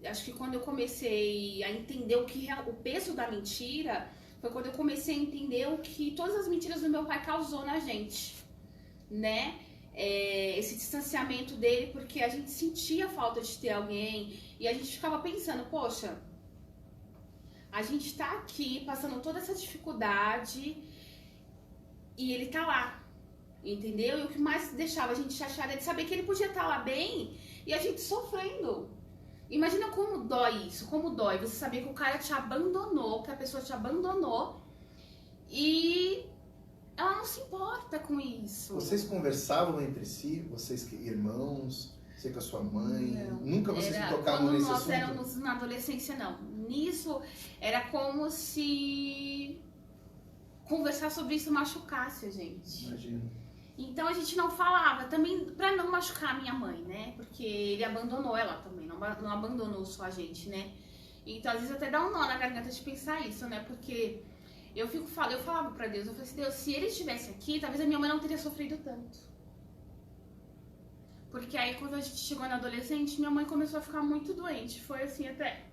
Acho que quando eu comecei a entender o peso da mentira, foi quando eu comecei a entender o que todas as mentiras do meu pai causou na gente, né? Esse distanciamento dele, porque a gente sentia falta de ter alguém e a gente ficava pensando, poxa, a gente tá aqui passando toda essa dificuldade e ele tá lá, entendeu? E o que mais deixava a gente chateada é de saber que ele podia estar lá bem e a gente sofrendo. Imagina como dói isso, como dói você saber que o cara te abandonou, que a pessoa te abandonou e ela não se importa com isso. Vocês conversavam entre si, vocês irmãos, você com a sua mãe? Não. Nunca vocês se tocavam nesse assunto? Quando nós éramos na adolescência, não. Nisso, era como se conversar sobre isso machucasse a gente. Imagino. Então a gente não falava, também pra não machucar a minha mãe, né? Porque ele abandonou ela também, não abandonou só a gente, né? Então às vezes até dá um nó na garganta de pensar isso, né? Porque eu falava pra Deus, eu falei assim, Deus, se ele estivesse aqui, talvez a minha mãe não teria sofrido tanto. Porque aí quando a gente chegou na adolescente, minha mãe começou a ficar muito doente. Foi assim até,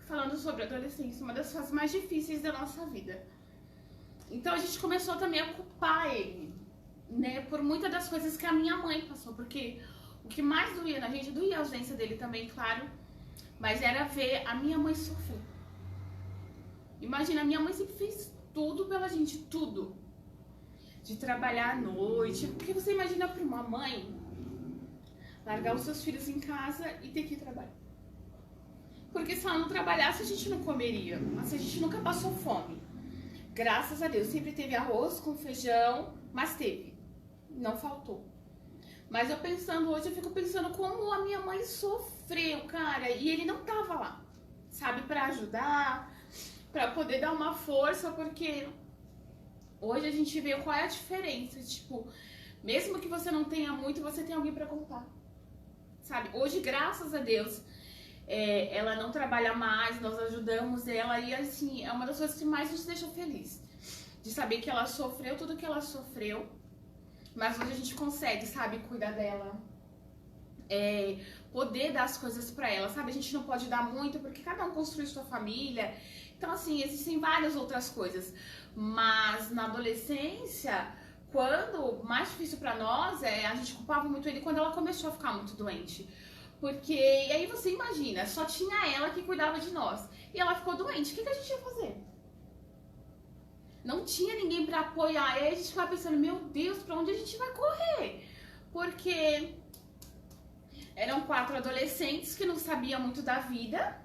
falando sobre a adolescência, uma das fases mais difíceis da nossa vida. Então a gente começou também a culpar ele, né, por muitas das coisas que a minha mãe passou. Porque o que mais doía na gente, doía a ausência dele também, claro, mas era ver a minha mãe sofrer. Imagina, a minha mãe sempre fez tudo pela gente, tudo. de trabalhar à noite. Porque você imagina para uma mãe largar os seus filhos em casa e ter que ir trabalhar. Porque se ela não trabalhasse, a gente não comeria. Assim, a gente nunca passou fome. Graças a Deus, sempre teve arroz com feijão, mas teve. Não faltou. Mas eu pensando hoje, eu fico pensando como a minha mãe sofreu, cara. E ele não tava lá, sabe, pra ajudar, pra poder dar uma força, porque hoje a gente vê qual é a diferença. Tipo, mesmo que você não tenha muito, você tem alguém pra contar. Sabe? Hoje, graças a Deus, ela não trabalha mais, nós ajudamos ela e assim, é uma das coisas que mais nos deixa feliz. De saber que ela sofreu tudo que ela sofreu, mas hoje a gente consegue, sabe, cuidar dela. Poder dar as coisas pra ela, sabe? A gente não pode dar muito porque cada um construi sua família. Então, assim, existem várias outras coisas. Mas na adolescência, quando mais difícil pra nós, a gente culpava muito ele quando ela começou a ficar muito doente. Porque, e aí você imagina, só tinha ela que cuidava de nós. E ela ficou doente, o que a gente ia fazer? Não tinha ninguém pra apoiar. E aí a gente ficava pensando, meu Deus, pra onde a gente vai correr? Porque eram 4 adolescentes que não sabiam muito da vida,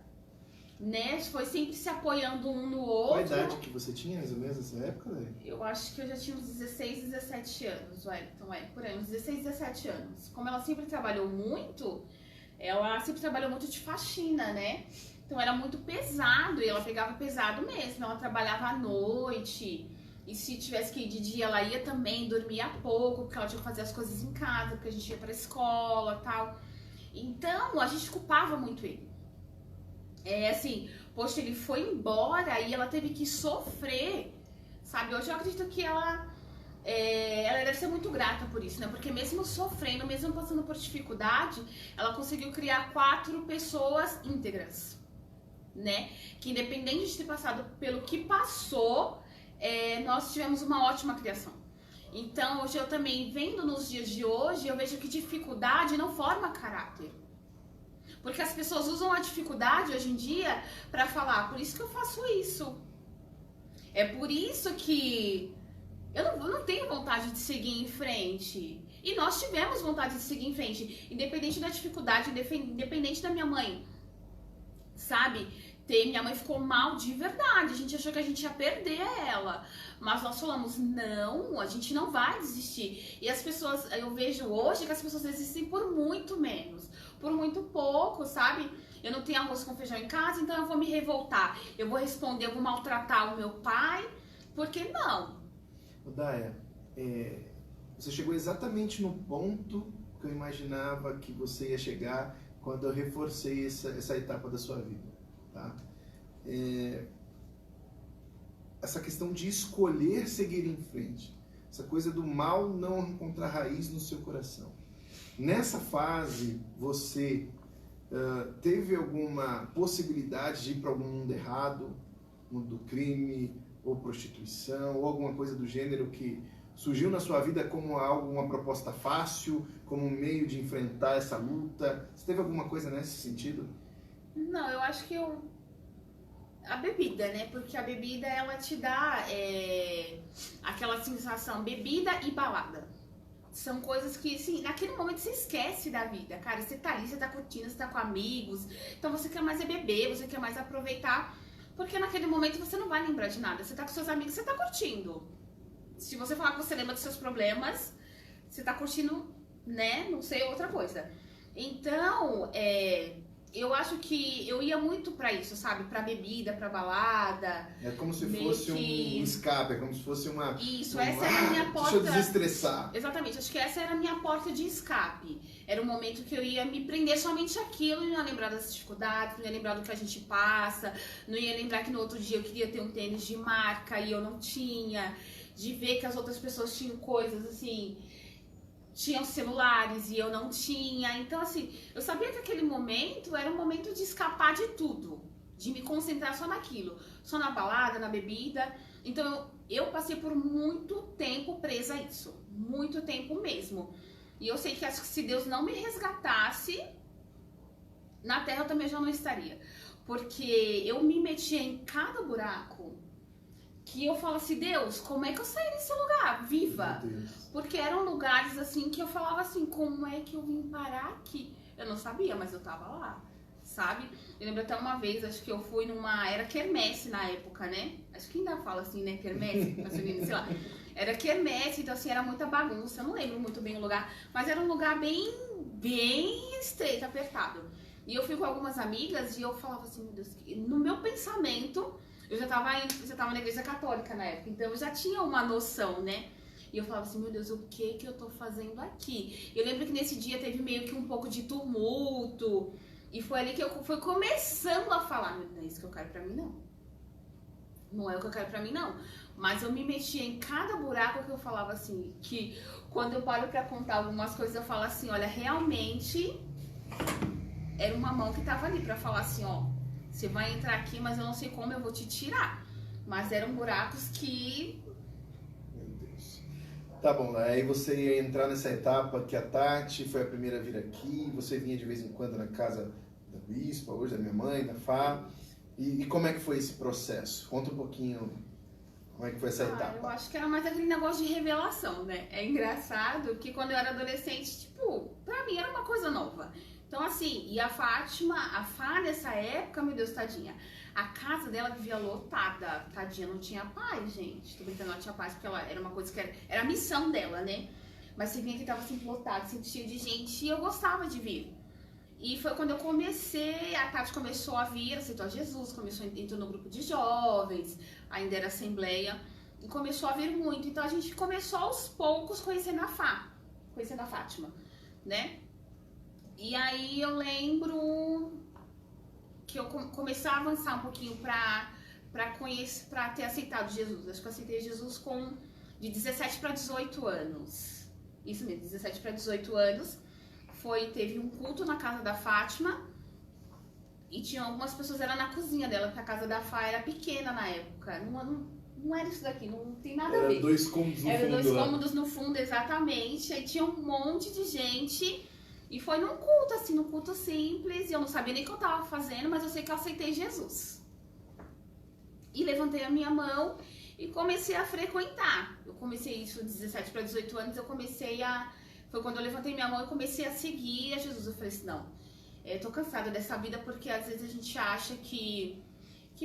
né? Foi sempre se apoiando um no outro. Qual a idade que você tinha, mais ou menos, nessa época, né? Eu acho que eu já tinha uns 16, 17 anos, Wellington, por aí, uns 16, 17 anos. Como ela sempre trabalhou muito, ela sempre trabalhou muito de faxina, né? Então era muito pesado e ela pegava pesado mesmo. Ela trabalhava à noite e se tivesse que ir de dia ela ia também, dormia pouco, porque ela tinha que fazer as coisas em casa, porque a gente ia pra escola e tal. Então a gente culpava muito ele. Assim, poxa, ele foi embora e ela teve que sofrer, sabe? Hoje eu acredito que ela deve ser muito grata por isso, né? Porque mesmo sofrendo, mesmo passando por dificuldade, ela conseguiu criar 4 pessoas íntegras, né? Que independente de ter passado pelo que passou, nós tivemos uma ótima criação. Então, hoje eu também, vendo nos dias de hoje, eu vejo que dificuldade não forma caráter. Porque as pessoas usam a dificuldade hoje em dia pra falar, por isso que eu faço isso. É por isso que eu não tenho vontade de seguir em frente. E nós tivemos vontade de seguir em frente, independente da dificuldade, independente da minha mãe, sabe? Minha mãe ficou mal de verdade, a gente achou que a gente ia perder ela. Mas nós falamos, não, a gente não vai desistir. E as pessoas, eu vejo hoje que as pessoas desistem por muito menos, por muito pouco, sabe? Eu não tenho arroz com feijão em casa, então eu vou me revoltar. Eu vou responder, eu vou maltratar o meu pai, por que não? Odaia, você chegou exatamente no ponto que eu imaginava que você ia chegar quando eu reforcei essa etapa da sua vida, tá? Essa questão de escolher seguir em frente, essa coisa do mal não encontrar raiz no seu coração. Nessa fase, você teve alguma possibilidade de ir para algum mundo errado, mundo do crime, ou prostituição, ou alguma coisa do gênero que surgiu na sua vida como uma proposta fácil, como um meio de enfrentar essa luta? Você teve alguma coisa nesse sentido? Não, eu acho que a bebida, né? Porque a bebida, ela te dá aquela sensação, bebida e balada. São coisas que, assim, naquele momento você esquece da vida, cara. Você tá ali, você tá curtindo, você tá com amigos. Então você quer mais beber, você quer mais aproveitar. Porque naquele momento você não vai lembrar de nada. Você tá com seus amigos, você tá curtindo. Se você falar que você lembra dos seus problemas, você tá curtindo, né? Não sei, outra coisa. Então, eu acho que eu ia muito pra isso, sabe? Pra bebida, pra balada. É como se fosse um escape, é como se fosse uma... Isso, essa era a minha porta... Deixa eu desestressar. Exatamente, acho que essa era a minha porta de escape. Era um momento que eu ia me prender somente àquilo, não ia lembrar das dificuldades, não ia lembrar do que a gente passa, não ia lembrar que no outro dia eu queria ter um tênis de marca e eu não tinha, de ver que as outras pessoas tinham coisas assim... Tinham celulares e eu não tinha. Então, assim, eu sabia que aquele momento era um momento de escapar de tudo. De me concentrar só naquilo. Só na balada, na bebida. Então, eu passei por muito tempo presa a isso. Muito tempo mesmo. E eu sei que acho que se Deus não me resgatasse, na Terra eu também já não estaria. Porque eu me metia em cada buraco que eu falo assim, Deus, como é que eu saí desse lugar viva? Porque eram lugares assim que eu falava assim, como é que eu vim parar aqui? Eu não sabia, mas eu tava lá, sabe? Eu lembro até uma vez, acho que eu fui era quermesse na época, né? Acho que ainda fala assim, né, quermesse, sei lá. Era quermesse, então assim, era muita bagunça, eu não lembro muito bem o lugar, mas era um lugar bem estreito, apertado. E eu fui com algumas amigas e eu falava assim, meu Deus, no meu pensamento, eu já tava na igreja católica na época, então eu já tinha uma noção, né? E eu falava assim, meu Deus, o que eu tô fazendo aqui? Eu lembro que nesse dia teve meio que um pouco de tumulto, e foi ali que eu fui começando a falar, não é isso que eu quero pra mim, não. Não é o que eu quero pra mim, não. Mas eu me metia em cada buraco que eu falava assim, que quando eu paro pra contar algumas coisas, eu falo assim, olha, realmente era uma mão que tava ali pra falar assim, ó, você vai entrar aqui, mas eu não sei como eu vou te tirar. Mas eram buracos que... Meu Deus. Tá bom, aí você ia entrar nessa etapa que a Tati foi a primeira a vir aqui, você vinha de vez em quando na casa da bispa, hoje da minha mãe, da Fá. E como é que foi esse processo? Conta um pouquinho como é que foi essa etapa. Eu acho que era mais aquele negócio de revelação, né? É engraçado que quando eu era adolescente, tipo, pra mim era uma coisa nova. Então, assim, e a Fá nessa época, meu Deus, tadinha, a casa dela vivia lotada, tadinha, não tinha paz, gente. Tô brincando, ela tinha paz porque ela era uma coisa que era a missão dela, né? Mas você vinha que tava sempre lotado, sempre cheio de gente, e eu gostava de vir. E foi quando eu comecei, a Tati começou a vir, aceitou a Jesus, entrou no grupo de jovens, ainda era assembleia, e começou a vir muito. Então a gente começou aos poucos conhecendo a Fátima, né? E aí eu lembro que eu comecei a avançar um pouquinho pra ter aceitado Jesus. Acho que eu aceitei Jesus de 17 para 18 anos. Isso mesmo, 17 para 18 anos. Teve um culto na casa da Fátima e tinha algumas pessoas, era na cozinha dela, porque a casa da Fá era pequena na época. Não era isso daqui, não tem nada a ver. Era 2 cômodos no fundo. Era 2 cômodos no fundo, exatamente. Aí tinha um monte de gente e foi num culto simples. E eu não sabia nem o que eu tava fazendo, mas eu sei que eu aceitei Jesus. E levantei a minha mão e comecei a frequentar. Eu comecei isso de 17 para 18 anos, foi quando eu levantei minha mão e comecei a seguir a Jesus. Eu falei assim, não, eu tô cansada dessa vida, porque às vezes a gente acha que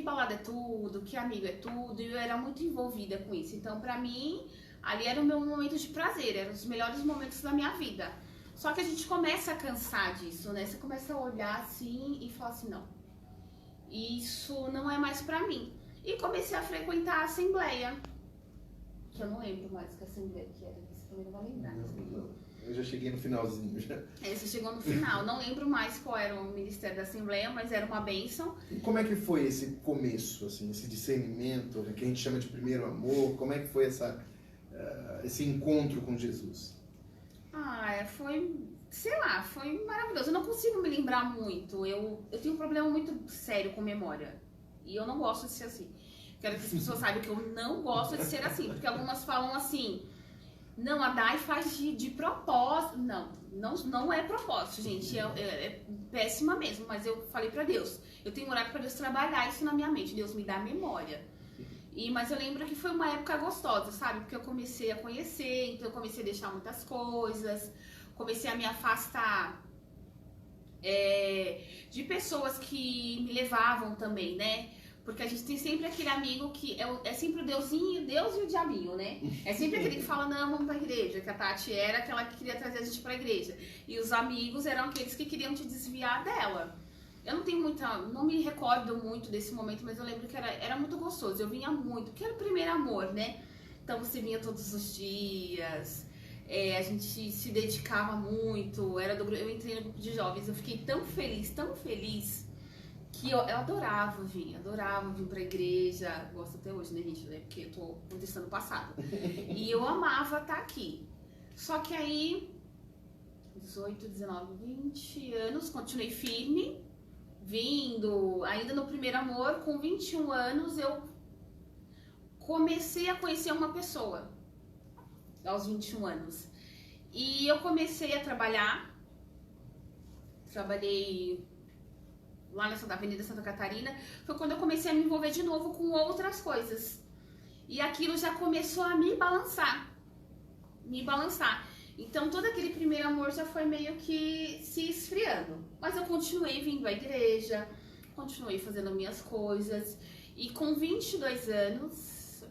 balada é tudo, que amigo é tudo, e eu era muito envolvida com isso. Então, pra mim, ali era o meu momento de prazer, eram os melhores momentos da minha vida. Só que a gente começa a cansar disso, né? Você começa a olhar assim e falar assim, não, isso não é mais pra mim. E comecei a frequentar a assembleia, que eu não lembro mais que assembleia que era, você também não vai lembrar. Não. Eu já cheguei no finalzinho. Você chegou no final. Não lembro mais qual era o ministério da Assembleia, mas era uma bênção. E como é que foi esse começo, assim, esse discernimento, que a gente chama de primeiro amor? Como é que foi esse encontro com Jesus? Foi maravilhoso. Eu não consigo me lembrar muito. Eu tenho um problema muito sério com memória. E eu não gosto de ser assim. Quero que as pessoas saibam que eu não gosto de ser assim. Porque algumas falam assim... Não, a Dai faz de propósito. Não é propósito, gente. É péssima mesmo. Mas eu falei pra Deus. Eu tenho orado pra Deus trabalhar isso na minha mente. Deus me dá memória. Mas eu lembro que foi uma época gostosa, sabe? Porque eu comecei a conhecer. Então eu comecei a deixar muitas coisas. Comecei a me afastar de pessoas que me levavam também, né? Porque a gente tem sempre aquele amigo que é sempre o Deus e o diabinho, né? É sempre aquele que fala, não, vamos pra igreja. Que a Tati era aquela que queria trazer a gente pra igreja. E os amigos eram aqueles que queriam te desviar dela. Eu não me recordo muito desse momento, mas eu lembro que era muito gostoso. Eu vinha muito, porque era o primeiro amor, né? Então você vinha todos os dias, a gente se dedicava muito. Eu entrei no grupo de jovens, eu fiquei tão feliz. Que eu adorava vir pra igreja, gosto até hoje, né, gente, porque eu tô contestando o passado. E eu amava estar aqui. Só que aí, 18, 19, 20 anos, continuei firme, vindo, ainda no primeiro amor, com 21 anos eu comecei a conhecer uma pessoa, aos 21 anos. E eu comecei a trabalhei lá nessa da Avenida Santa Catarina, foi quando eu comecei a me envolver de novo com outras coisas. E aquilo já começou a me balançar. Me balançar. Então todo aquele primeiro amor já foi meio que se esfriando. Mas eu continuei vindo à igreja, continuei fazendo minhas coisas. E com 22 anos,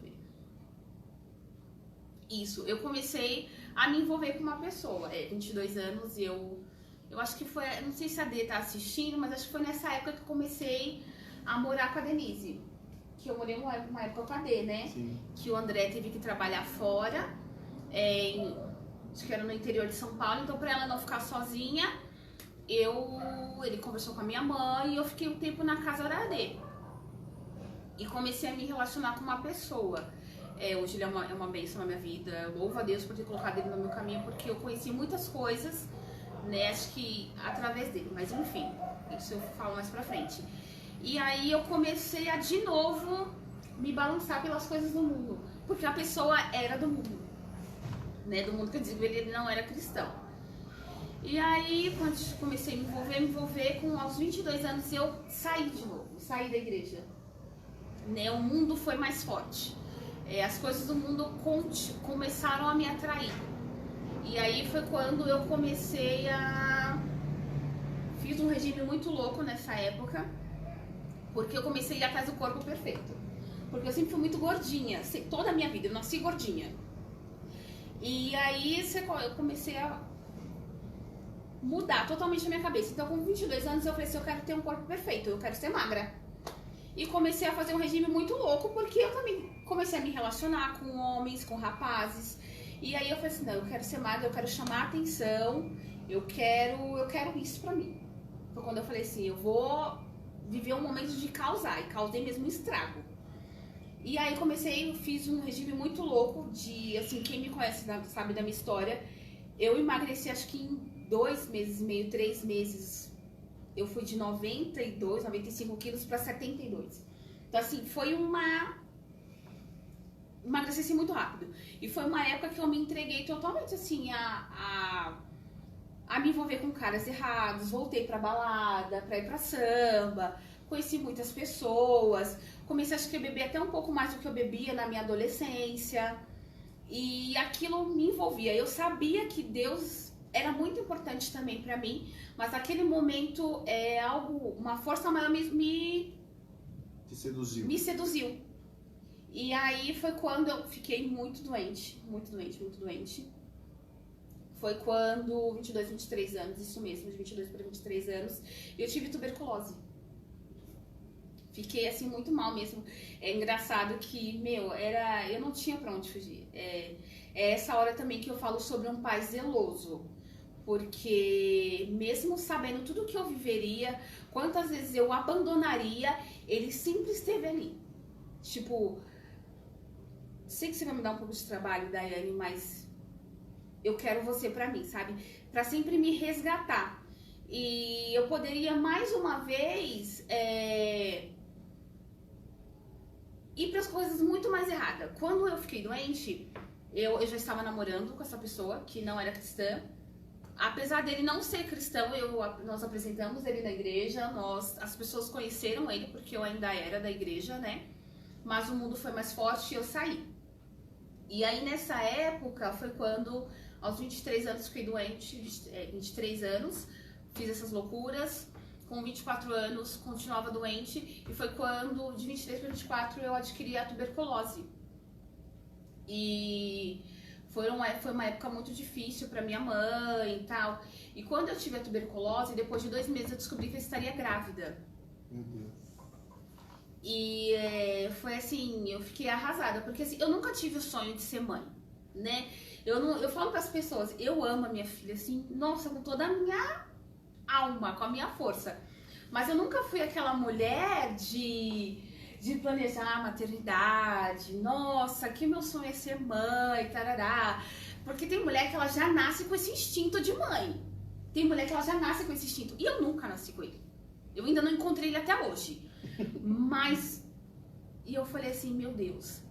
isso, eu comecei a me envolver com uma pessoa. 22 anos, eu acho que foi, não sei se a Dê tá assistindo, mas acho que foi nessa época que eu comecei a morar com a Denise. Que eu morei uma época com a Dê, né? Sim. Que o André teve que trabalhar fora, acho que era no interior de São Paulo, então pra ela não ficar sozinha, ele conversou com a minha mãe e eu fiquei um tempo na casa da Dê. E comecei a me relacionar com uma pessoa. Hoje ele é uma bênção na minha vida. Eu louvo a Deus por ter colocado ele no meu caminho, porque eu conheci muitas coisas, né? Acho que através dele. Mas enfim, isso eu falo mais pra frente. E aí eu comecei a de novo me balançar pelas coisas do mundo. Porque a pessoa era do mundo. Né? Do mundo que eu digo, ele não era cristão. E aí, quando eu comecei a me envolver, aos 22 anos eu saí de novo. Saí da igreja. Né? O mundo foi mais forte. As coisas do mundo começaram a me atrair. E aí foi quando eu comecei fiz um regime muito louco nessa época, porque eu comecei a ir atrás do corpo perfeito. Porque eu sempre fui muito gordinha, toda a minha vida, eu nasci gordinha. E aí eu comecei a mudar totalmente a minha cabeça. Então com 22 anos eu falei assim, eu quero ter um corpo perfeito, eu quero ser magra. E comecei a fazer um regime muito louco, porque eu também comecei a me relacionar com homens, com rapazes. E aí eu falei assim, não, eu quero ser magra, eu quero chamar a atenção, eu quero isso pra mim. Foi quando eu falei assim, eu vou viver um momento de causar, e causei mesmo um estrago. E aí fiz um regime muito louco de, assim, quem me conhece sabe da minha história, eu emagreci acho que em 2 meses e meio, 3 meses, eu fui de 92, 95 quilos para 72. Então, assim, foi emagreci assim, muito rápido. E foi uma época que eu me entreguei totalmente, assim, a me envolver com caras errados. Voltei pra balada, pra ir pra samba. Conheci muitas pessoas. Comecei, acho que, a beber até um pouco mais do que eu bebia na minha adolescência. E aquilo me envolvia. Eu sabia que Deus era muito importante também pra mim, mas naquele momento uma força maior me seduziu. E aí foi quando eu fiquei muito doente. Foi quando, 22, 23 anos, isso mesmo, de 22 para 23 anos, eu tive tuberculose. Fiquei assim muito mal mesmo. É engraçado que, eu não tinha pra onde fugir. É essa hora também que eu falo sobre um pai zeloso. Porque mesmo sabendo tudo que eu viveria, quantas vezes eu abandonaria, ele sempre esteve ali. Tipo, sei que você vai me dar um pouco de trabalho, Daiane, mas eu quero você pra mim, sabe? Pra sempre me resgatar. E eu poderia mais uma vez ir para as coisas muito mais erradas. Quando eu fiquei doente, eu já estava namorando com essa pessoa que não era cristã. Apesar dele não ser cristão, nós apresentamos ele na igreja, as pessoas conheceram ele porque eu ainda era da igreja, né? Mas o mundo foi mais forte e eu saí. E aí nessa época foi quando, aos 23 anos, fiquei doente, 23 anos, fiz essas loucuras. Com 24 anos, continuava doente. E foi quando, de 23 para 24, eu adquiri a tuberculose. E foi uma época muito difícil para minha mãe e tal. E quando eu tive a tuberculose, depois de 2 meses eu descobri que eu estaria grávida. Uhum. E foi assim, eu fiquei arrasada, porque assim, eu nunca tive o sonho de ser mãe, né? Eu falo para as pessoas, eu amo a minha filha, assim, nossa, com toda a minha alma, com a minha força. Mas eu nunca fui aquela mulher de planejar a maternidade, nossa, que meu sonho é ser mãe, tarará. Porque tem mulher que ela já nasce com esse instinto de mãe. Tem mulher que ela já nasce com esse instinto. E eu nunca nasci com ele. Eu ainda não encontrei ele até hoje. Mas, e eu falei assim, meu Deus.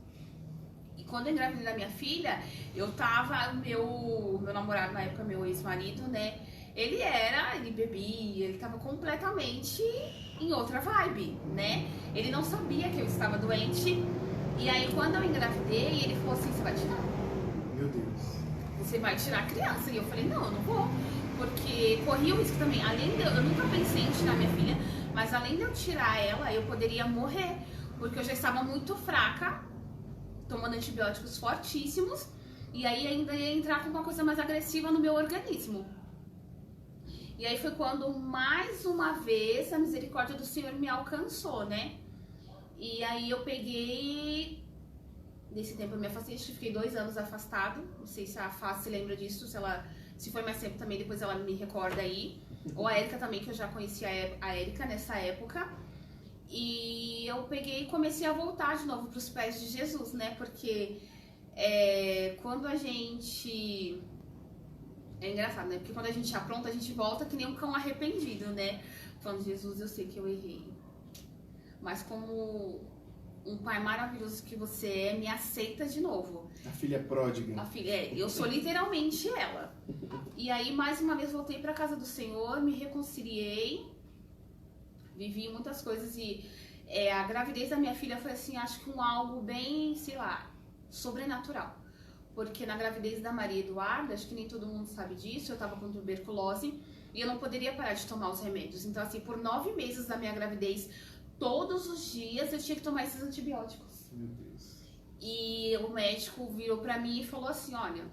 E quando eu engravidei da minha filha, eu tava, meu namorado na época, meu ex-marido, né? Ele bebia, ele tava completamente em outra vibe, né? Ele não sabia que eu estava doente E aí, quando eu engravidei, ele falou assim, você vai tirar. Meu Deus. Você vai tirar a criança. E eu falei, não, eu não vou. Porque corria o risco também. Além de eu nunca pensei em tirar minha filha, mas além de eu tirar ela, eu poderia morrer. Porque eu já estava muito fraca, tomando antibióticos fortíssimos. E aí ainda ia entrar com uma coisa mais agressiva no meu organismo. E aí foi quando, mais uma vez, a misericórdia do Senhor me alcançou, né? E aí eu peguei... Nesse tempo eu me afastei, acho que fiquei 2 anos afastado. Não sei se a Fá se lembra disso, se foi mais tempo também, depois ela me recorda aí. Ou a Érica também, que eu já conhecia a Érica nessa época. E eu peguei e comecei a voltar de novo para os pés de Jesus, né? Porque quando a gente... É engraçado, né? Porque quando a gente apronta, a gente volta que nem um cão arrependido, né? Falando, Jesus, eu sei que eu errei. Mas como um pai maravilhoso que você é, me aceita de novo. A filha pródiga. A filha, eu sou literalmente ela. E aí, mais uma vez, voltei para casa do Senhor, me reconciliei, vivi muitas coisas e a gravidez da minha filha foi assim, acho que algo bem, sei lá, sobrenatural. Porque na gravidez da Maria Eduarda, acho que nem todo mundo sabe disso, eu tava com tuberculose e eu não poderia parar de tomar os remédios. Então, assim, por 9 meses da minha gravidez, todos os dias eu tinha que tomar esses antibióticos. Meu Deus. E o médico virou pra mim e falou assim, olha,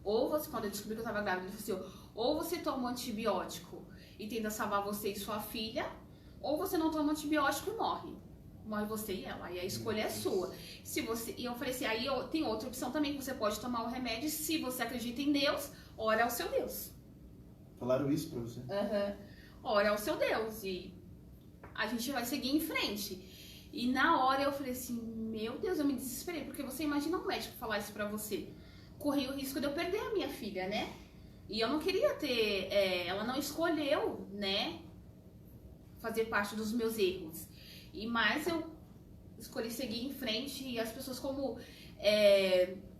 ou você, quando eu descobri que eu tava grávida, ele falou assim, ou você toma um antibiótico e tenta salvar você e sua filha, ou você não toma antibiótico e morre. Morre você e ela. E a escolha é sua. Se você... E eu falei assim, aí tem outra opção também, que você pode tomar o remédio. Se você acredita em Deus, ora ao seu Deus. Falaram isso pra você? Ora ao seu Deus. E a gente vai seguir em frente. E na hora eu falei assim, meu Deus, eu me desesperei. Porque você imagina um médico falar isso pra você. Corri o risco de eu perder a minha filha, né? E eu não queria ter... ela não escolheu, né? Fazer parte dos meus erros. Mas eu escolhi seguir em frente e as pessoas como...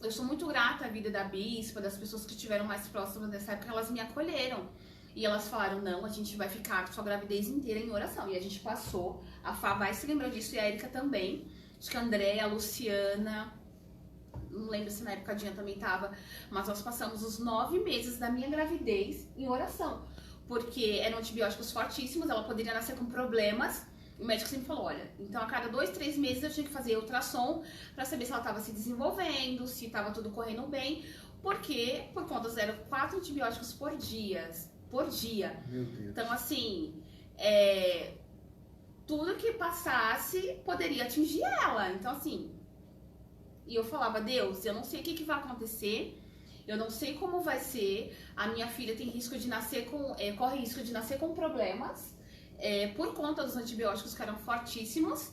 eu sou muito grata à vida da bispa, das pessoas que estiveram mais próximas nessa época, elas me acolheram. E elas falaram, não, a gente vai ficar com sua gravidez inteira em oração. E a gente passou, a Fá vai se lembrar disso e a Érica também. Acho que a Andréia, a Luciana, não lembro se na época a Dinha também tava, mas nós passamos os 9 meses da minha gravidez em oração. Porque eram antibióticos fortíssimos, ela poderia nascer com problemas. O médico sempre falou, olha, então a cada 2, 3 meses eu tinha que fazer ultrassom pra saber se ela tava se desenvolvendo, se tava tudo correndo bem, porque por conta eram 4 antibióticos por dia. Meu Deus. Então, assim, tudo que passasse poderia atingir ela. Então, assim, e eu falava, Deus, eu não sei o que vai acontecer, eu não sei como vai ser, a minha filha tem risco de nascer corre risco de nascer com problemas, por conta dos antibióticos que eram fortíssimos,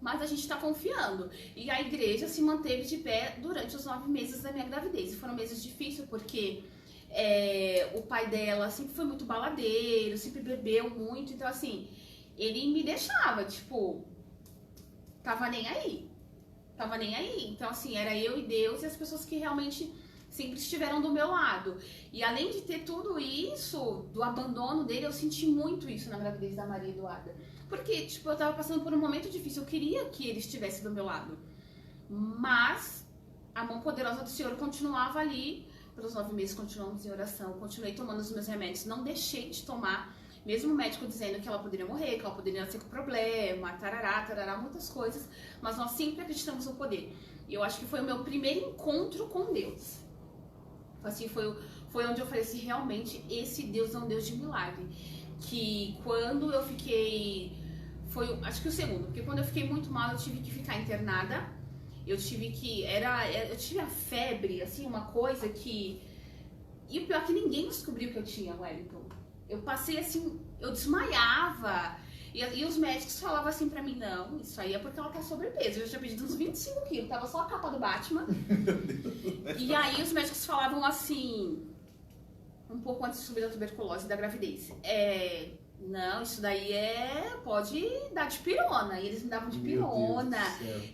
mas a gente está confiando. E a igreja se manteve de pé durante os 9 meses da minha gravidez. E foram meses difíceis porque o pai dela sempre foi muito baladeiro, sempre bebeu muito, então assim, ele me deixava, tipo, tava nem aí. Então assim, era eu e Deus e as pessoas que realmente sempre estiveram do meu lado. E além de ter tudo isso, do abandono dele, eu senti muito isso na gravidez da Maria Eduarda. Porque, tipo, eu tava passando por um momento difícil, eu queria que ele estivesse do meu lado. Mas a mão poderosa do Senhor continuava ali. Pelos 9 meses continuamos em oração, continuei tomando os meus remédios, não deixei de tomar, mesmo o médico dizendo que ela poderia morrer, que ela poderia nascer com problema, tarará, muitas coisas, mas nós sempre acreditamos no poder. E eu acho que foi o meu primeiro encontro com Deus. Assim, foi onde eu falei assim, realmente, esse Deus é um Deus de milagre. Que quando eu fiquei... acho que o segundo, porque quando eu fiquei muito mal, eu tive que ficar internada. Eu tive a febre, assim, uma coisa que... E o pior é que ninguém descobriu que eu tinha, Wellington. Eu passei assim, eu desmaiava. E os médicos falavam assim pra mim, não, isso aí é porque ela tá sobrepeso. Eu já tinha pedido uns 25 quilos, tava só a capa do Batman. E aí os médicos falavam assim, um pouco antes de subir da tuberculose e da gravidez. Não, isso daí pode dar de pirona. E eles me davam de pirona.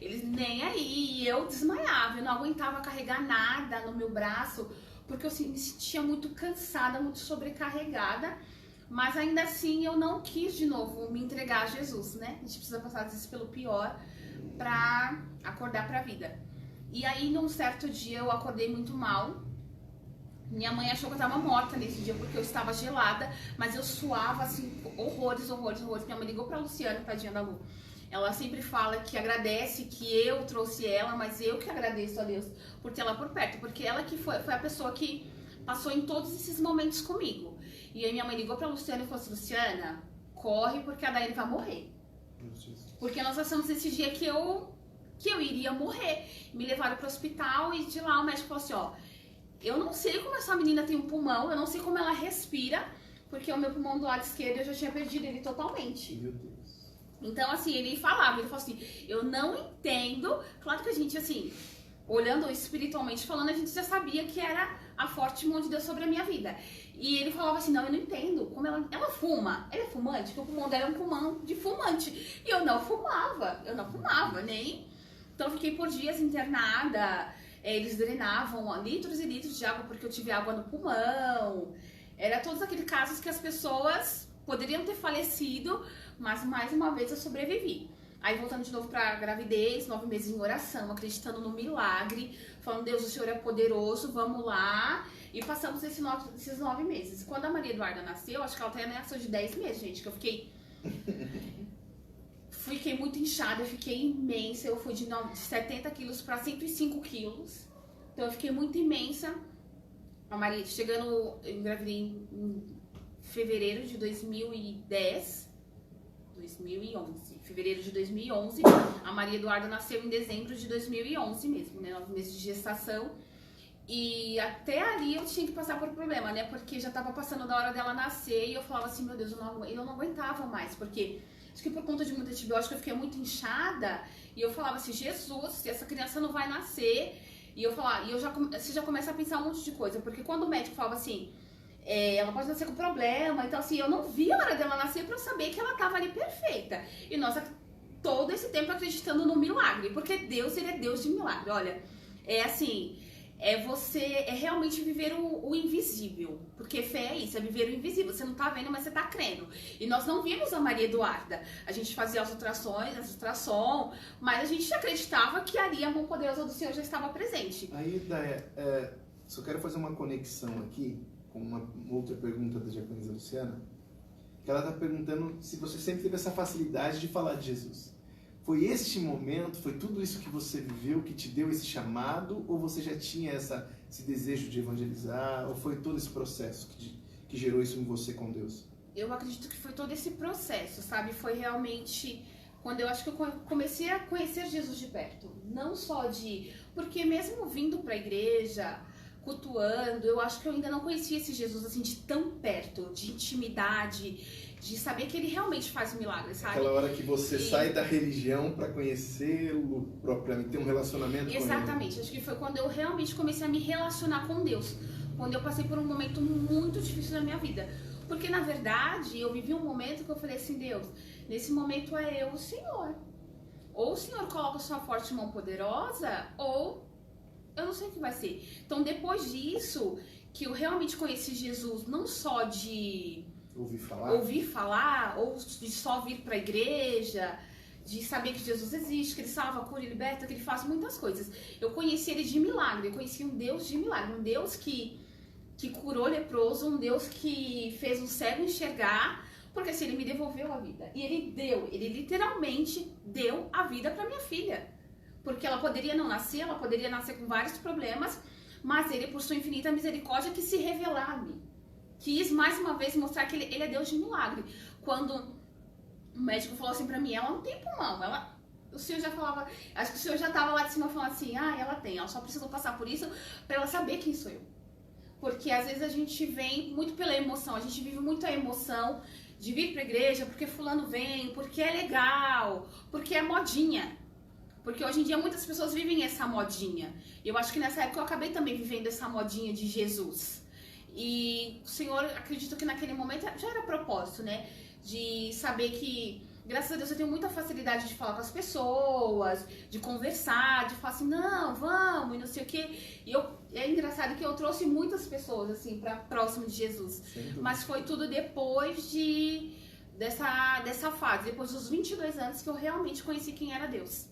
Eles nem aí. E eu desmaiava, eu não aguentava carregar nada no meu braço, porque eu me sentia muito cansada, muito sobrecarregada. Mas ainda assim eu não quis de novo me entregar a Jesus, né? A gente precisa passar às vezes pelo pior pra acordar pra vida. E aí, num certo dia, eu acordei muito mal. Minha mãe achou que eu tava morta nesse dia porque eu estava gelada, mas eu suava assim, horrores. Minha mãe ligou pra Luciana, tadinha da Lu. Ela sempre fala que agradece que eu trouxe ela, mas eu que agradeço a Deus por ter ela por perto, porque ela que foi a pessoa que passou em todos esses momentos comigo. E aí minha mãe ligou pra Luciana e falou assim: Luciana, corre porque a Daiane vai morrer. Porque nós achamos esse dia que eu iria morrer. Me levaram pro hospital e de lá o médico falou assim: ó, eu não sei como essa menina tem um pulmão, eu não sei como ela respira, porque o meu pulmão do lado esquerdo eu já tinha perdido ele totalmente. Meu Deus. Então, assim, ele falou assim, eu não entendo. Claro que a gente, assim, olhando espiritualmente falando, a gente já sabia que era a forte mão de Deus sobre a minha vida. E ele falava assim, não, eu não entendo como ela fuma. Ela é fumante? Porque o pulmão dela é um pulmão de fumante. E eu não fumava, nem. Então, eu fiquei por dias internada. Eles drenavam litros e litros de água porque eu tive água no pulmão. Era todos aqueles casos que as pessoas poderiam ter falecido, mas mais uma vez eu sobrevivi. Aí voltando de novo pra gravidez, 9 meses em oração, acreditando no milagre, falando, Deus, o Senhor é poderoso, vamos lá. E passamos esses 9 meses. Quando a Maria Eduarda nasceu, acho que ela até nasceu de 10 meses, gente, que eu fiquei muito inchada, eu fiquei imensa, eu fui de 70 quilos para 105 quilos. Então eu fiquei muito imensa. A Maria, eu engravidei em fevereiro de 2011. Fevereiro de 2011. A Maria Eduarda nasceu em dezembro de 2011 mesmo, né? 9 meses de gestação. E até ali eu tinha que passar por problema, né? Porque já tava passando da hora dela nascer e eu falava assim, meu Deus, eu não aguentava mais, porque acho que por conta de muito antibiótico eu fiquei muito inchada e eu falava assim, Jesus, essa criança não vai nascer. E eu falava, você já começa a pensar um monte de coisa, porque quando o médico falava assim, ela pode nascer com problema, então assim, eu não vi a hora dela nascer pra eu saber que ela tava ali perfeita. E nós todo esse tempo acreditando no milagre, porque Deus, ele é Deus de milagre. Olha, é realmente viver o invisível, porque fé é isso, é viver o invisível. Você não tá vendo, mas você tá crendo. E nós não vimos a Maria Eduarda, a gente fazia as ultrassom, mas a gente acreditava que ali a mão poderosa do Senhor já estava presente. Aí, Daia, só quero fazer uma conexão aqui com uma outra pergunta da diaconisa Luciana, que ela está perguntando se você sempre teve essa facilidade de falar de Jesus. Foi este momento, foi tudo isso que você viveu que te deu esse chamado, ou você já tinha esse desejo de evangelizar, ou foi todo esse processo que gerou isso em você com Deus? Eu acredito que foi todo esse processo, sabe? Foi realmente quando eu acho que eu comecei a conhecer Jesus de perto. Não só porque mesmo vindo para a igreja, cultuando, eu acho que eu ainda não conhecia esse Jesus assim de tão perto, de intimidade, de saber que ele realmente faz milagres, sabe? Aquela hora que você sai da religião para conhecê-lo propriamente, ter um relacionamento com ele. Exatamente, acho que foi quando eu realmente comecei a me relacionar com Deus, quando eu passei por um momento muito difícil na minha vida. Porque na verdade, eu vivi um momento que eu falei assim, Deus, nesse momento é eu o Senhor. Ou o Senhor coloca sua forte mão poderosa, ou eu não sei o que vai ser. Então depois disso, que eu realmente conheci Jesus, não só de ouvir falar, ou de só vir para a igreja, de saber que Jesus existe, que ele salva, cura e liberta, que ele faz muitas coisas. Eu conheci ele de milagre, eu conheci um Deus de milagre, um Deus que curou leproso, um Deus que fez um cego enxergar, porque assim, ele me devolveu a vida. E ele literalmente deu a vida para minha filha. Porque ela poderia não nascer, ela poderia nascer com vários problemas, mas ele, por sua infinita misericórdia, quis se revelar a mim. Quis mais uma vez mostrar que ele é Deus de milagre. Quando o médico falou assim pra mim, ela não tem pulmão, o senhor já falava, acho que o senhor já tava lá de cima falando assim, ela tem, ela só precisou passar por isso pra ela saber quem sou eu. Porque às vezes a gente vem muito pela emoção, a gente vive muito a emoção de vir pra igreja, porque fulano vem, porque é legal, porque é modinha. Porque hoje em dia muitas pessoas vivem essa modinha. Eu acho que nessa época eu acabei também vivendo essa modinha de Jesus. E o Senhor, acredito que naquele momento já era propósito, né? De saber que, graças a Deus, eu tenho muita facilidade de falar com as pessoas, de conversar, de falar assim, não, vamos, e não sei o quê. E é engraçado que eu trouxe muitas pessoas, assim, pra próximo de Jesus. Mas foi tudo depois dessa fase, depois dos 22 anos que eu realmente conheci quem era Deus.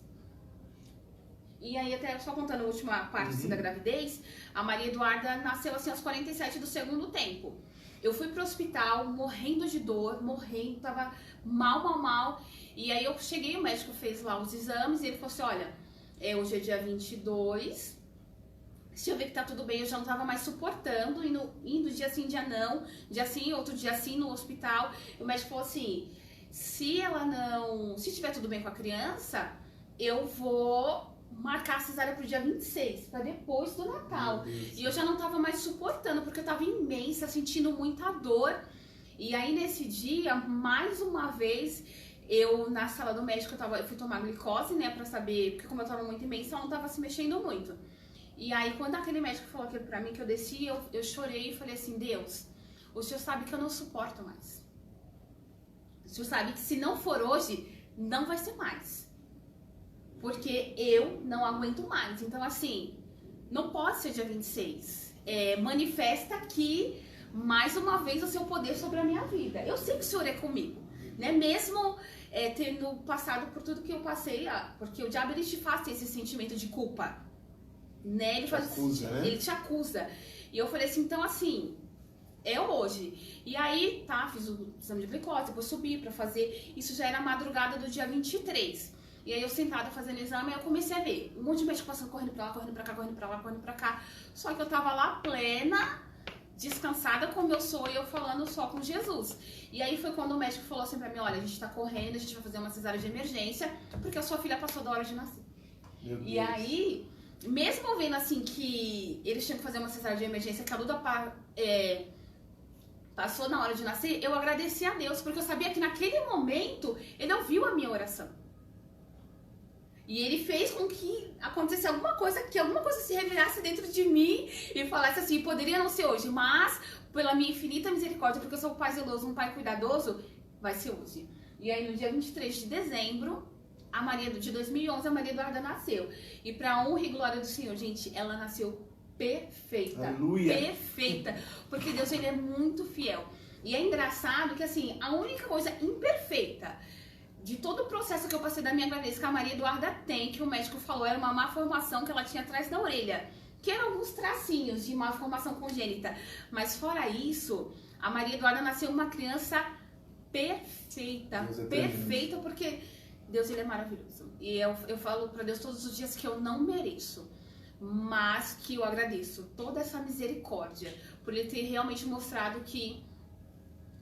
E aí, até só contando a última parte assim, da gravidez, a Maria Eduarda nasceu assim aos 47 do segundo tempo. Eu fui pro hospital morrendo de dor, tava mal. E aí eu cheguei, o médico fez lá os exames e ele falou assim, olha, hoje é dia 22, se eu ver que tá tudo bem, eu já não tava mais suportando, indo dia sim, dia não, dia sim, outro dia sim no hospital. E o médico falou assim, se tiver tudo bem com a criança, eu vou marcar a cesárea pro dia 26, para depois do Natal. E eu já não tava mais suportando, porque eu tava imensa, sentindo muita dor. E aí nesse dia, mais uma vez, eu na sala do médico, eu fui tomar glicose, né, pra saber, porque como eu tava muito imensa, ela não tava se mexendo muito. E aí quando aquele médico falou aquilo pra mim, que eu desci, eu chorei e falei assim, Deus, o Senhor sabe que eu não suporto mais. O Senhor sabe que se não for hoje, não vai ser mais. Porque eu não aguento mais. Então, assim, não pode ser dia 26. Manifesta aqui, mais uma vez, o seu poder sobre a minha vida. Eu sei que o Senhor é comigo, né? Mesmo tendo passado por tudo que eu passei, porque o diabo, ele te faz ter esse sentimento de culpa, né? Ele te acusa. E eu falei assim, então, assim, é hoje. E aí, fiz o exame de glicose, depois subi pra fazer. Isso já era a madrugada do dia 23. E aí eu sentada fazendo exame, eu comecei a ver um monte de médico passando, correndo pra lá, correndo pra cá, correndo pra lá, correndo pra cá. Só que eu tava lá plena, descansada como eu sou, e eu falando só com Jesus. E aí foi quando o médico falou assim pra mim, olha, a gente tá correndo, a gente vai fazer uma cesárea de emergência, porque a sua filha passou da hora de nascer. E aí, mesmo vendo assim que eles tinham que fazer uma cesárea de emergência, que a Duda passou na hora de nascer, eu agradeci a Deus, porque eu sabia que naquele momento ele ouviu a minha oração. E ele fez com que acontecesse alguma coisa se revirasse dentro de mim e falasse assim, poderia não ser hoje, mas pela minha infinita misericórdia, porque eu sou um pai zeloso, um pai cuidadoso, vai ser hoje. E aí no dia 23 de dezembro, de 2011, a Maria Eduarda nasceu. E pra honra e glória do Senhor, gente, ela nasceu perfeita. Aleluia. Perfeita. Porque Deus, ele é muito fiel. E é engraçado que assim, a única coisa imperfeita de todo o processo que eu passei da minha gravidez que a Maria Eduarda tem, que o médico falou, era uma malformação que ela tinha atrás da orelha, que eram alguns tracinhos de malformação congênita. Mas fora isso, a Maria Eduarda nasceu uma criança perfeita. Perfeita, porque Deus, ele é maravilhoso. E eu falo pra Deus todos os dias que eu não mereço, mas que eu agradeço toda essa misericórdia, por ele ter realmente mostrado que,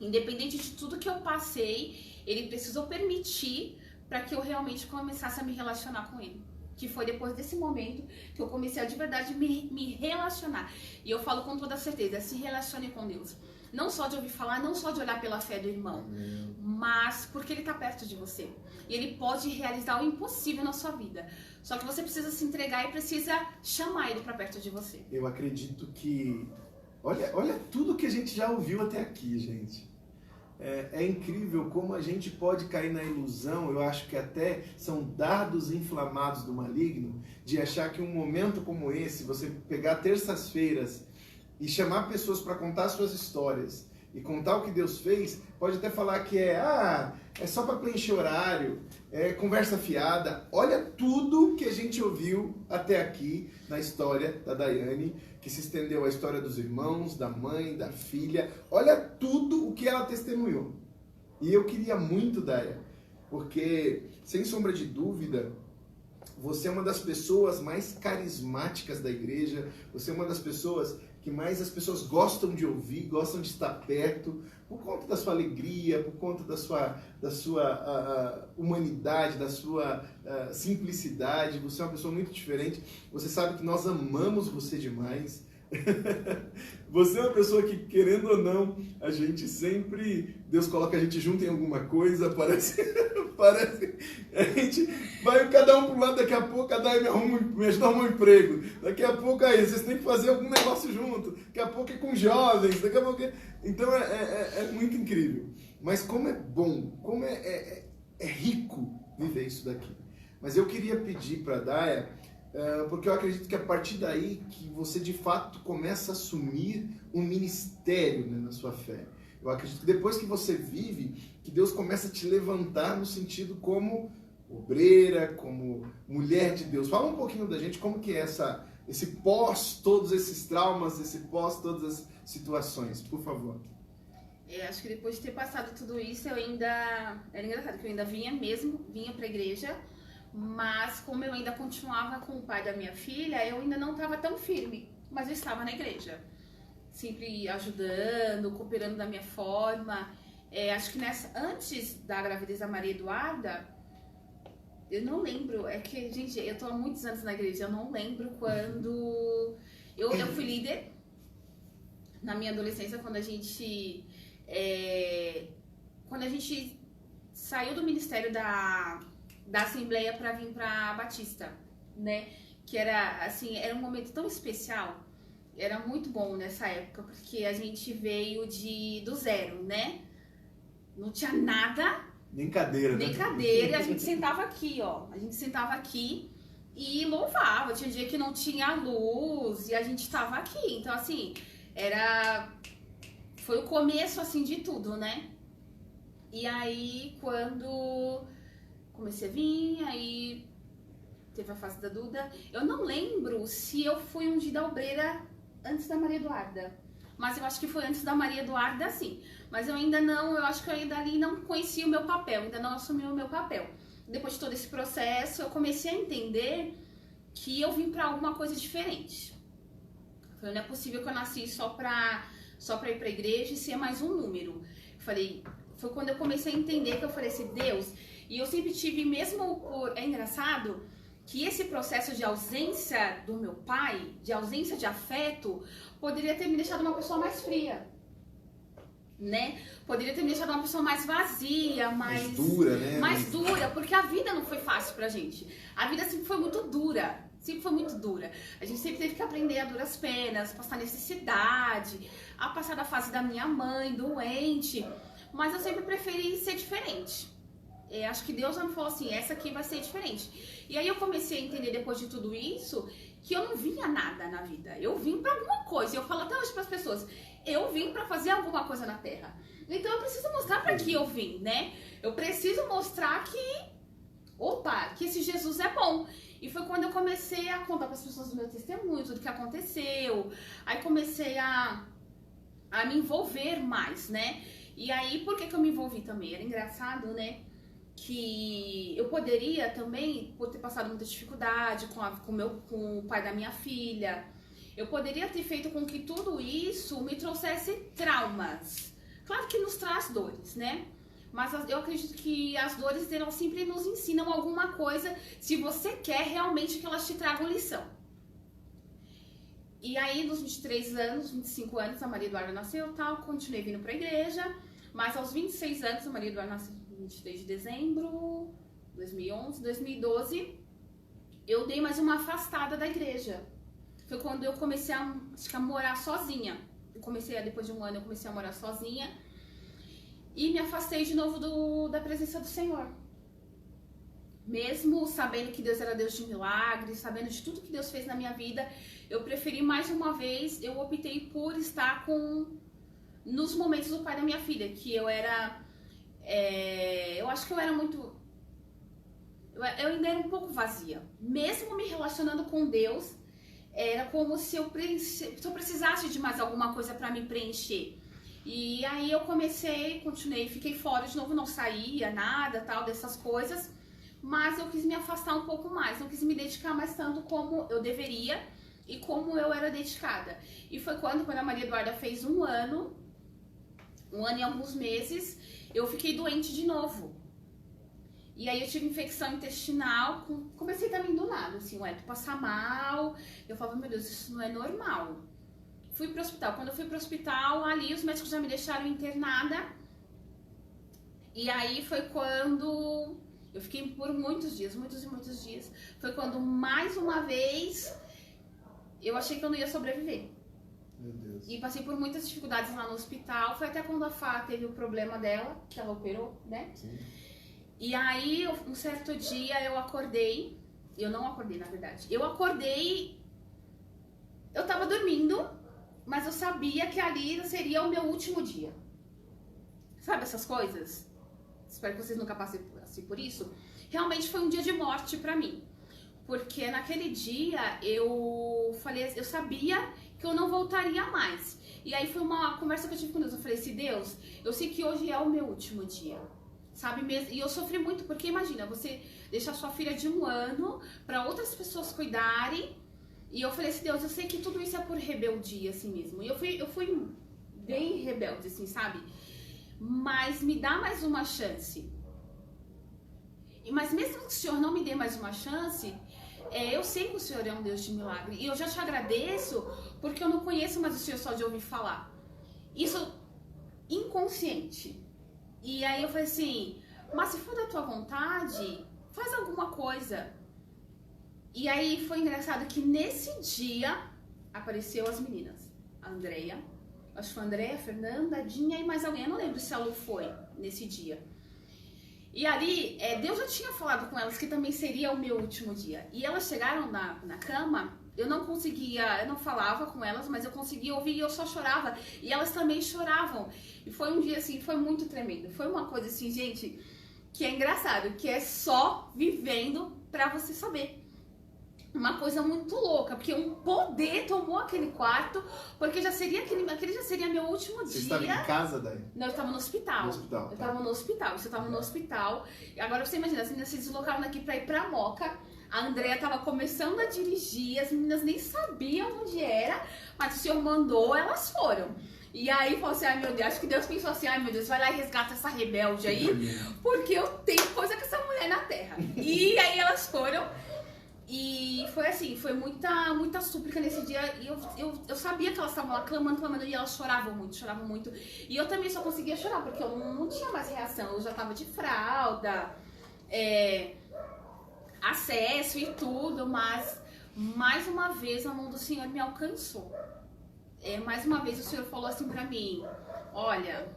independente de tudo que eu passei, ele precisou permitir para que eu realmente começasse a me relacionar com ele. Que foi depois desse momento que eu comecei a de verdade me relacionar. E eu falo com toda certeza, se relacione com Deus. Não só de ouvir falar, não só de olhar pela fé do irmão, mas porque ele está perto de você. E ele pode realizar o impossível na sua vida. Só que você precisa se entregar e precisa chamar ele para perto de você. Eu acredito que... Olha tudo que a gente já ouviu até aqui, gente. É incrível como a gente pode cair na ilusão, eu acho que até são dardos inflamados do maligno, de achar que um momento como esse, você pegar terças-feiras e chamar pessoas para contar suas histórias e contar o que Deus fez, pode até falar que é só para preencher horário, é conversa fiada. Olha tudo que a gente ouviu até aqui na história da Daiane, que se estendeu a história dos irmãos, da mãe, da filha. Olha tudo o que ela testemunhou. E eu queria muito, Daia, porque, sem sombra de dúvida, você é uma das pessoas mais carismáticas da igreja, você é uma das pessoas que mais as pessoas gostam de ouvir, gostam de estar perto, por conta da sua alegria, por conta da sua humanidade, da sua simplicidade. Você é uma pessoa muito diferente. Você sabe que nós amamos você demais. Você é uma pessoa que, querendo ou não, a gente sempre... Deus coloca a gente junto em alguma coisa, parece a gente vai cada um para um lado, daqui a pouco cada um me ajuda a arrumar um emprego, daqui a pouco aí vocês têm que fazer algum negócio junto, daqui a pouco é com jovens, daqui a pouco então é muito incrível. Mas como é bom, como é rico viver isso daqui. Mas eu queria pedir para a Daia, porque eu acredito que a partir daí que você de fato começa a assumir um ministério, né, na sua fé. Eu acredito que depois que você vive, que Deus começa a te levantar no sentido como obreira, como mulher de Deus. Fala um pouquinho da gente como que é esse pós todos esses traumas, esse pós todas as situações, por favor. Acho que depois de ter passado tudo isso, eu ainda... Era engraçado que eu ainda vinha pra igreja, mas como eu ainda continuava com o pai da minha filha, eu ainda não estava tão firme, mas eu estava na igreja. Sempre ajudando, cooperando da minha forma. Acho que antes da gravidez da Maria Eduarda, eu não lembro, gente, eu tô há muitos anos na igreja, eu não lembro quando... Eu fui líder na minha adolescência, quando a gente saiu do ministério da Assembleia para vir para Batista, né? Que era, assim, era um momento tão especial, era muito bom nessa época, porque a gente veio do zero, né? Não tinha nada. Nem cadeira, né? Nem cadeira, a gente sentava aqui, ó. A gente sentava aqui e louvava. Tinha dia que não tinha luz e a gente tava aqui. Então, assim, foi o começo, assim, de tudo, né? E aí, quando comecei a vir, aí teve a fase da Duda. Eu não lembro se eu fui ungida obreira antes da Maria Eduarda. Mas eu acho que foi antes da Maria Eduarda, sim. Mas eu acho que eu ainda ali não conhecia o meu papel, ainda não assumi o meu papel. Depois de todo esse processo, eu comecei a entender que eu vim pra alguma coisa diferente. Eu falei, não é possível que eu nasci só pra ir pra igreja e ser mais um número. Eu falei, foi quando eu comecei a entender que eu falei assim, Deus, e eu sempre tive, é engraçado, que esse processo de ausência do meu pai, de ausência de afeto, poderia ter me deixado uma pessoa mais fria, né? Poderia ter me deixado uma pessoa mais vazia, mais dura, né? Mais dura, porque a vida não foi fácil pra gente. A vida sempre foi muito dura, sempre foi muito dura. A gente sempre teve que aprender a duras penas, passar necessidade, a passar da fase da minha mãe, doente, mas eu sempre preferi ser diferente. Acho que Deus já me falou assim, essa aqui vai ser diferente. E aí eu comecei a entender depois de tudo isso, que eu não vinha nada na vida. Eu vim pra alguma coisa. Eu falo até hoje pras pessoas, eu vim pra fazer alguma coisa na Terra. Então eu preciso mostrar pra que eu vim, né? Eu preciso mostrar que esse Jesus é bom. E foi quando eu comecei a contar pras pessoas do meu testemunho, tudo que aconteceu. Aí comecei a me envolver mais, né? E aí, por que eu me envolvi também? Era engraçado, né? Que eu poderia também, por ter passado muita dificuldade com o pai da minha filha, eu poderia ter feito com que tudo isso me trouxesse traumas. Claro que nos traz dores, né? Mas eu acredito que as dores, elas sempre nos ensinam alguma coisa, se você quer realmente que elas te tragam lição. E aí, nos 23 anos, 25 anos, a Maria Eduarda nasceu, tal, continuei vindo pra igreja, mas aos 26 anos, a Maria Eduarda nasceu 23 de dezembro de 2011, 2012, eu dei mais uma afastada da igreja. Foi quando eu comecei a morar sozinha. Depois de um ano, eu comecei a morar sozinha e me afastei de novo da presença do Senhor. Mesmo sabendo que Deus era Deus de milagres, sabendo de tudo que Deus fez na minha vida, eu preferi mais uma vez, eu optei por estar nos momentos do pai da minha filha, que eu era... eu acho que eu era muito... Eu ainda era um pouco vazia. Mesmo me relacionando com Deus, era como se eu precisasse de mais alguma coisa para me preencher. E aí eu continuei, fiquei fora de novo, não saía nada, tal, dessas coisas. Mas eu quis me afastar um pouco mais, não quis me dedicar mais tanto como eu deveria e como eu era dedicada. E foi quando a Maria Eduarda fez um ano e alguns meses, eu fiquei doente de novo. E aí eu tive infecção intestinal, comecei também do nada, assim, tu passar mal. Eu falava, meu Deus, isso não é normal. Fui pro hospital. Quando eu fui pro hospital, ali os médicos já me deixaram internada. E aí foi quando eu fiquei por muitos dias. Foi quando, mais uma vez, eu achei que eu não ia sobreviver. Meu Deus. E passei por muitas dificuldades lá no hospital. Foi até quando a Fá teve o problema dela, que ela operou, né? Sim. E aí, um certo dia, eu acordei. Eu não acordei, na verdade. Eu acordei, eu tava dormindo, mas eu sabia que ali seria o meu último dia. Sabe essas coisas? Espero que vocês nunca passem por isso. realmente foi um dia de morte pra mim. Porque naquele dia eu falei, eu sabia que eu não voltaria mais. E aí foi uma conversa que eu tive com Deus. Eu falei assim, Deus, eu sei que hoje é o meu último dia. Sabe mesmo? E eu sofri muito, porque imagina, você deixar sua filha de 1 ano para outras pessoas cuidarem. E eu falei assim, Deus, eu sei que tudo isso é por rebeldia, assim mesmo. E eu fui bem rebelde, assim, sabe? Mas me dá mais uma chance. Mas mesmo que o Senhor não me dê mais uma chance, eu sei que o Senhor é um Deus de milagre. E eu já te agradeço, porque eu não conheço mais o Senhor só de ouvir falar. Isso inconsciente. E aí eu falei assim, mas se for da tua vontade, faz alguma coisa. E aí foi engraçado que nesse dia apareceu as meninas. A Andrea, acho que foi a Andrea, a Fernanda, a Dinha e mais alguém. Eu não lembro se a Lu foi nesse dia. E ali, Deus já tinha falado com elas que também seria o meu último dia. E elas chegaram na cama, eu não conseguia, eu não falava com elas, mas eu conseguia ouvir e eu só chorava. E elas também choravam. E foi um dia assim, foi muito tremendo. Foi uma coisa assim, gente, que é engraçado, que é só vivendo pra você saber. Uma coisa muito louca, porque um poder tomou aquele quarto, porque já seria aquele já seria meu último dia. Você estava em casa daí? Não, eu estava no hospital. No hospital, eu tá. estava no hospital, isso eu estava no hospital. Agora você imagina, as meninas se deslocaram daqui pra ir pra Moca. A Andrea estava começando a dirigir, as meninas nem sabiam onde era, mas o Senhor mandou, elas foram. E aí falou assim, ai meu Deus, acho que Deus pensou assim, ai meu Deus, vai lá e resgata essa rebelde aí, porque eu tenho coisa com essa mulher na terra. E aí elas foram. E foi assim, foi muita súplica nesse dia. E eu sabia que elas estavam lá clamando, e elas choravam muito. E eu também só conseguia chorar, porque eu não tinha mais reação. Eu já tava de fralda, acesso e tudo, mas mais uma vez a mão do Senhor me alcançou. Mais uma vez o Senhor falou assim pra mim, olha,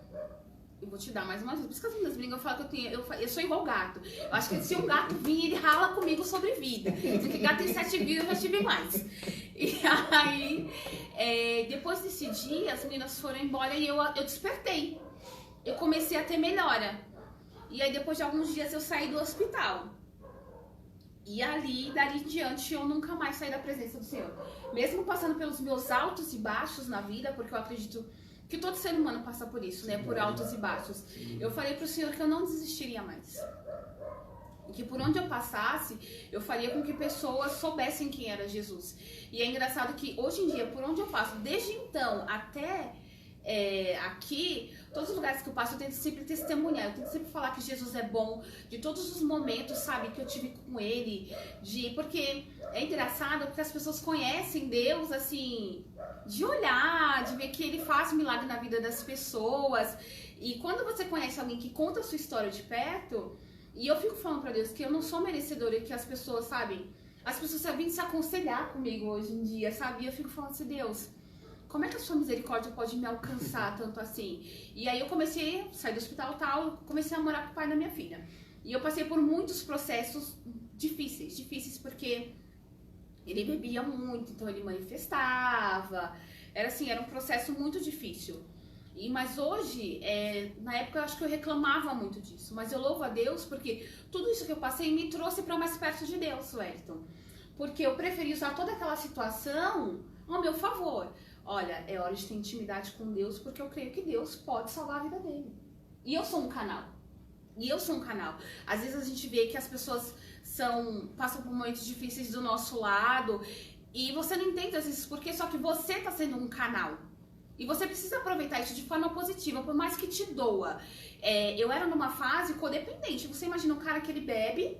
eu vou te dar mais uma vez. Por isso que as meninas brincam, eu falo que eu sou igual gato. Eu acho que se um gato vir, ele rala comigo sobre vida. Porque gato tem 7 vidas, eu já tive mais. E aí, depois desse dia, as meninas foram embora e eu despertei. Eu comecei a ter melhora. E aí, depois de alguns dias, eu saí do hospital. E ali, dali em diante, eu nunca mais saí da presença do Senhor. Mesmo passando pelos meus altos e baixos na vida, porque eu acredito que todo ser humano passa por isso, né? Por altos e baixos. Eu falei pro Senhor que eu não desistiria mais. Que por onde eu passasse, eu faria com que pessoas soubessem quem era Jesus. E é engraçado que hoje em dia, por onde eu passo, desde então até aqui, todos os lugares que eu passo, eu tento sempre testemunhar, eu tento sempre falar que Jesus é bom, de todos os momentos, sabe, que eu tive com Ele, porque é engraçado, porque as pessoas conhecem Deus, assim, de olhar, de ver que Ele faz milagre na vida das pessoas, e quando você conhece alguém que conta a sua história de perto, e eu fico falando pra Deus que eu não sou merecedora, que as pessoas, sabe, as pessoas sabem se aconselhar comigo hoje em dia, sabe, e eu fico falando assim, Deus, como é que a sua misericórdia pode me alcançar tanto assim? E aí eu comecei a sair do hospital e tal, comecei a morar com o pai da minha filha. E eu passei por muitos processos difíceis, porque ele bebia muito, então ele manifestava. Era assim, era um processo muito difícil. Mas hoje, na época eu acho que eu reclamava muito disso. Mas eu louvo a Deus porque tudo isso que eu passei me trouxe para mais perto de Deus, Wellington. Porque eu preferi usar toda aquela situação ao meu favor. Olha, é hora de ter intimidade com Deus, porque eu creio que Deus pode salvar a vida dele. E eu sou um canal. Às vezes a gente vê que as pessoas passam por momentos difíceis do nosso lado, e você não entende às vezes por quê, só que você está sendo um canal. E você precisa aproveitar isso de forma positiva, por mais que te doa. Eu era numa fase codependente. Você imagina um cara que ele bebe,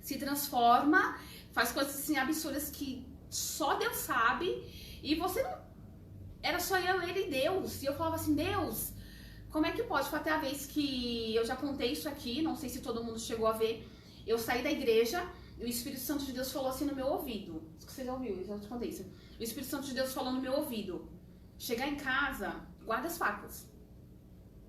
se transforma, faz coisas assim absurdas que só Deus sabe. E você não... Era só eu, ele e Deus. E eu falava assim, Deus, como é que pode? Foi até a vez que eu já contei isso aqui, não sei se todo mundo chegou a ver. Eu saí da igreja e o Espírito Santo de Deus falou assim no meu ouvido. Isso que você já ouviu, eu já te contei isso. O Espírito Santo de Deus falou no meu ouvido. Chegar em casa, guarda as facas.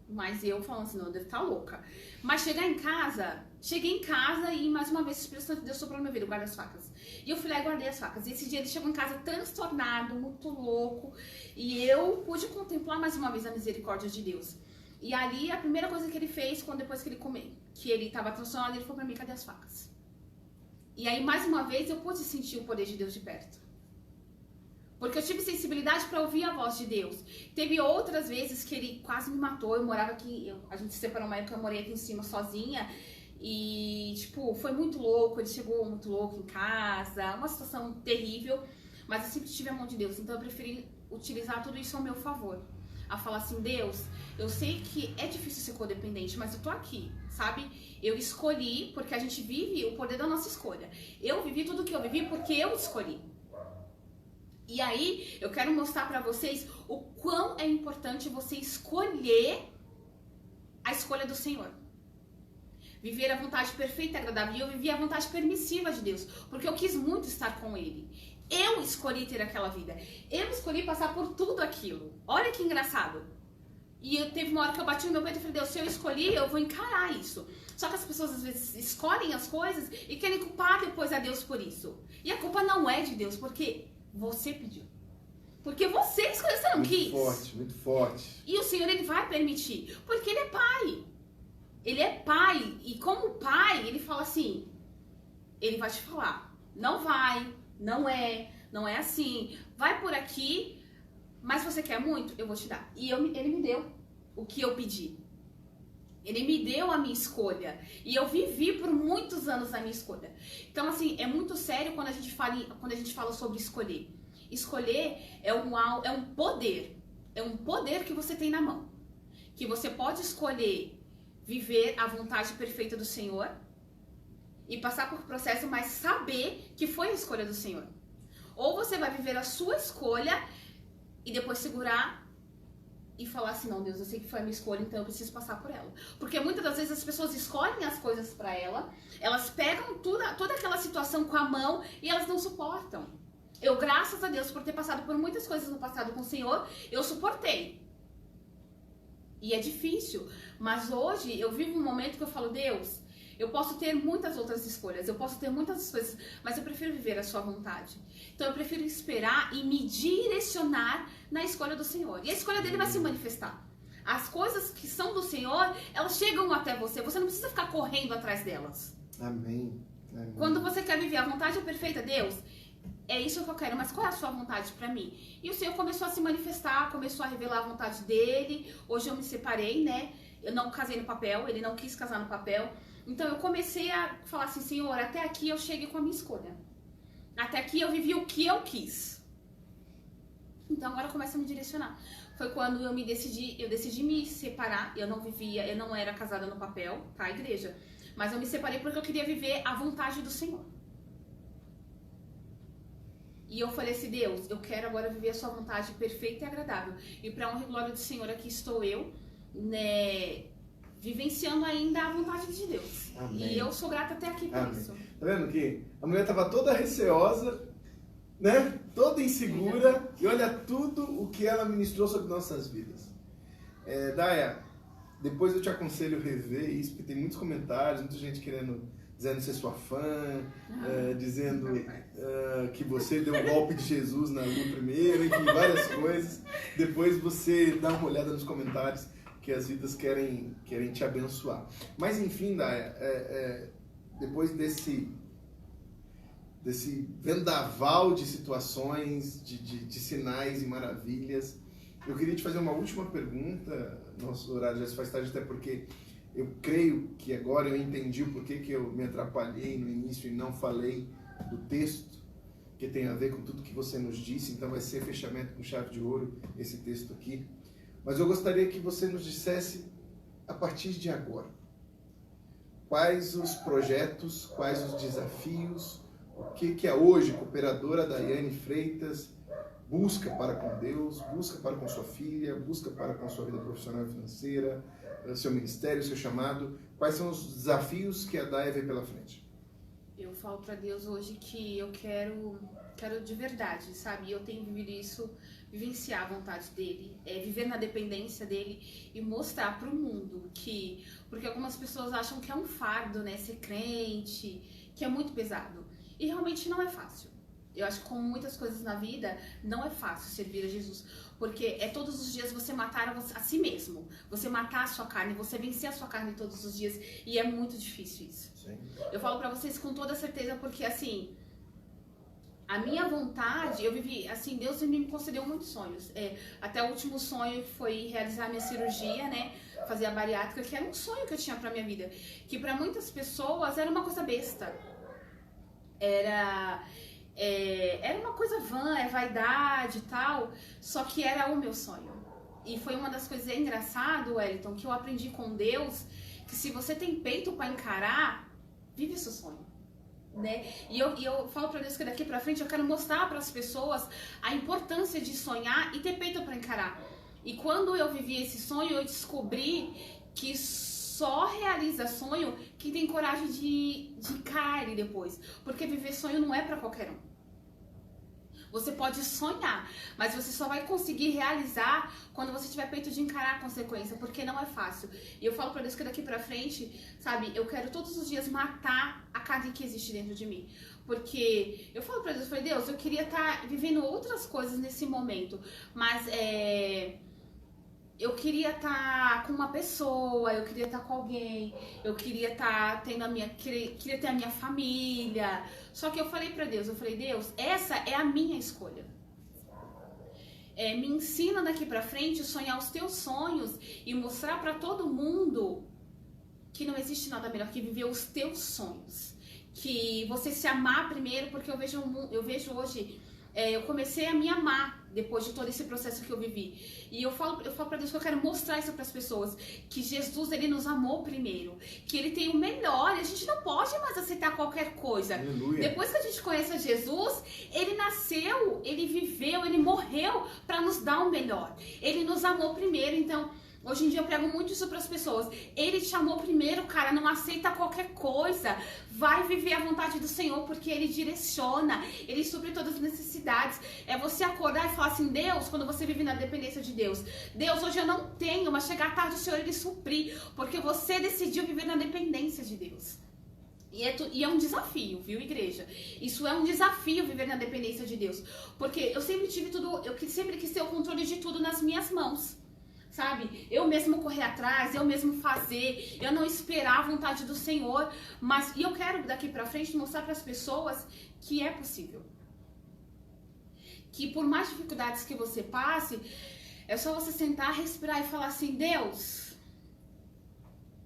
Mas eu falando assim, não, eu devo estar louca. Mas cheguei em casa e mais uma vez o Espírito Santo de Deus soprou no meu ouvido, guarda as facas. E eu fui lá e guardei as facas. E esse dia ele chegou em casa transtornado, muito louco. E eu pude contemplar mais uma vez a misericórdia de Deus. E ali, a primeira coisa que ele fez, depois que ele estava transtornado, ele falou pra mim, cadê as facas? E aí, mais uma vez, eu pude sentir o poder de Deus de perto. Porque eu tive sensibilidade para ouvir a voz de Deus. Teve outras vezes que ele quase me matou. Eu morava aqui, a gente se separou uma época, eu morei aqui em cima sozinha. E, tipo, foi muito louco. Ele chegou muito louco em casa. Uma situação terrível. Mas eu sempre tive a mão de Deus. Então eu preferi utilizar tudo isso ao meu favor. A falar assim, Deus, eu sei que é difícil ser codependente, mas eu tô aqui, sabe? Eu escolhi, porque a gente vive o poder da nossa escolha. Eu vivi tudo que eu vivi porque eu escolhi. E aí, eu quero mostrar pra vocês o quão é importante você escolher a escolha do Senhor. Viver a vontade perfeita e agradável. E eu vivi a vontade permissiva de Deus, porque eu quis muito estar com Ele. Eu escolhi ter aquela vida. Eu escolhi passar por tudo aquilo. Olha que engraçado. E teve uma hora que eu bati no meu peito e falei, Deus, se eu escolhi, eu vou encarar isso. Só que as pessoas às vezes escolhem as coisas e querem culpar depois a Deus por isso. E a culpa não é de Deus, porque você pediu. Porque você escolheu, você não quis. Muito forte, muito forte. E o Senhor, Ele vai permitir. Porque Ele é Pai. Ele é Pai. E como Pai, Ele fala assim, Ele vai te falar, não vai, não é assim. Vai por aqui, mas você quer muito? Eu vou te dar. E Ele me deu o que eu pedi. Ele me deu a minha escolha. E eu vivi por muitos anos a minha escolha. Então, assim, é muito sério quando a gente fala sobre escolher. Escolher é um poder. É um poder que você tem na mão. Que você pode escolher viver a vontade perfeita do Senhor e passar por processo, mas saber que foi a escolha do Senhor. Ou você vai viver a sua escolha e depois segurar e falar assim, não, Deus, eu sei que foi a minha escolha, então eu preciso passar por ela. Porque muitas das vezes as pessoas escolhem as coisas pra ela, elas pegam toda aquela situação com a mão e elas não suportam. Eu, graças a Deus, por ter passado por muitas coisas no passado com o Senhor, eu suportei. E é difícil, mas hoje eu vivo um momento que eu falo, Deus, eu posso ter muitas outras escolhas, eu posso ter muitas coisas, mas eu prefiro viver a sua vontade. Então eu prefiro esperar e me direcionar na escolha do Senhor. E a escolha dele vai se manifestar. As coisas que são do Senhor, elas chegam até você. Você não precisa ficar correndo atrás delas. Amém. Amém. Quando você quer viver a vontade perfeita, Deus, é isso que eu quero, mas qual é a sua vontade pra mim? E o Senhor começou a se manifestar, começou a revelar a vontade dele. Hoje eu me separei, né? Eu não casei no papel, ele não quis casar no papel. Então eu comecei a falar assim, Senhor, até aqui eu cheguei com a minha escolha. Até aqui eu vivi o que eu quis. Então agora começa a me direcionar. Foi quando eu decidi me separar. Eu não era casada no papel, tá, igreja? Mas eu me separei porque eu queria viver a vontade do Senhor. E eu falei assim, Deus, eu quero agora viver a sua vontade perfeita e agradável. E para honra e glória do Senhor, aqui estou eu, né, vivenciando ainda a vontade de Deus. Amém. E eu sou grata até aqui por isso. Tá vendo que a mulher tava toda receosa, né? Toda insegura. E olha tudo o que ela ministrou sobre nossas vidas. Daya, depois eu te aconselho rever isso, porque tem muitos comentários, muita gente dizendo ser sua fã, dizendo que você deu um golpe de Jesus na Lu primeiro, enfim, várias coisas. Depois você dá uma olhada nos comentários, que as vidas querem te abençoar. Mas enfim, Daya, depois desse vendaval de situações, de sinais e maravilhas, eu queria te fazer uma última pergunta. Nosso horário já se faz tarde, até porque eu creio que agora eu entendi o porquê que eu me atrapalhei no início e não falei do texto, que tem a ver com tudo que você nos disse. Então vai ser fechamento com chave de ouro esse texto aqui. Mas eu gostaria que você nos dissesse, a partir de agora, quais os projetos, quais os desafios, o que a hoje cooperadora Daiane Freitas busca para com Deus, busca para com sua filha, busca para com sua vida profissional e financeira, seu ministério, seu chamado. Quais são os desafios que a Daya vê pela frente? Eu falo pra Deus hoje que eu quero de verdade, sabe? Eu tenho vivido isso, vivenciar a vontade dele, viver na dependência dele e mostrar pro mundo que... Porque algumas pessoas acham que é um fardo, né? Ser crente, que é muito pesado. E realmente não é fácil. Eu acho que como muitas coisas na vida, não é fácil servir a Jesus. Porque é todos os dias você matar a si mesmo. Você matar a sua carne, você vencer a sua carne todos os dias. E é muito difícil isso. Sim. Eu falo pra vocês com toda certeza porque, assim, a minha vontade, eu vivi, assim, Deus me concedeu muitos sonhos. Até o último sonho foi realizar a minha cirurgia, né? Fazer a bariátrica, que era um sonho que eu tinha pra minha vida. Que pra muitas pessoas era uma coisa besta. Era uma coisa vã, vaidade e tal, só que era o meu sonho. E foi uma das coisas engraçadas, Wellington, que eu aprendi com Deus, que se você tem peito pra encarar, vive seu sonho, né? E eu falo pra Deus que daqui pra frente eu quero mostrar pras pessoas a importância de sonhar e ter peito pra encarar. E quando eu vivi esse sonho, eu descobri que só realiza sonho quem tem coragem de encarar ele depois. Porque viver sonho não é pra qualquer um. Você pode sonhar, mas você só vai conseguir realizar quando você tiver peito de encarar a consequência, porque não é fácil. E eu falo pra Deus que daqui pra frente, sabe, eu quero todos os dias matar a carne que existe dentro de mim. Porque eu falo pra Deus, Deus, eu queria estar vivendo outras coisas nesse momento, mas eu queria estar com uma pessoa, eu queria estar com alguém, eu queria estar tendo queria ter a minha família. Só que eu falei pra Deus, Deus, essa é a minha escolha. Me ensina daqui pra frente a sonhar os teus sonhos e mostrar pra todo mundo que não existe nada melhor que viver os teus sonhos. Que você se amar primeiro, porque eu vejo hoje, eu comecei a me amar depois de todo esse processo que eu vivi. E eu falo pra Deus que eu quero mostrar isso pras pessoas. Que Jesus, ele nos amou primeiro. Que ele tem o melhor. E a gente não pode mais aceitar qualquer coisa. Aleluia. Depois que a gente conhece a Jesus, ele nasceu, ele viveu, ele morreu pra nos dar o melhor. Ele nos amou primeiro. Então, hoje em dia eu prego muito isso para as pessoas. Ele te amou primeiro, cara. Não aceita qualquer coisa. Vai viver a vontade do Senhor, porque Ele direciona. Ele supre todas as necessidades. É você acordar e falar assim, Deus, quando você vive na dependência de Deus. Deus, hoje eu não tenho, mas chegar tarde o Senhor Ele suprir. Porque você decidiu viver na dependência de Deus. E é um desafio, viu, igreja? Isso é um desafio, viver na dependência de Deus. Porque eu sempre tive tudo, eu sempre quis ter o controle de tudo nas minhas mãos. Sabe? Eu mesmo correr atrás, eu mesmo fazer, eu não esperar a vontade do Senhor, mas eu quero daqui pra frente mostrar para as pessoas que é possível. Que por mais dificuldades que você passe, é só você sentar, respirar e falar assim, Deus,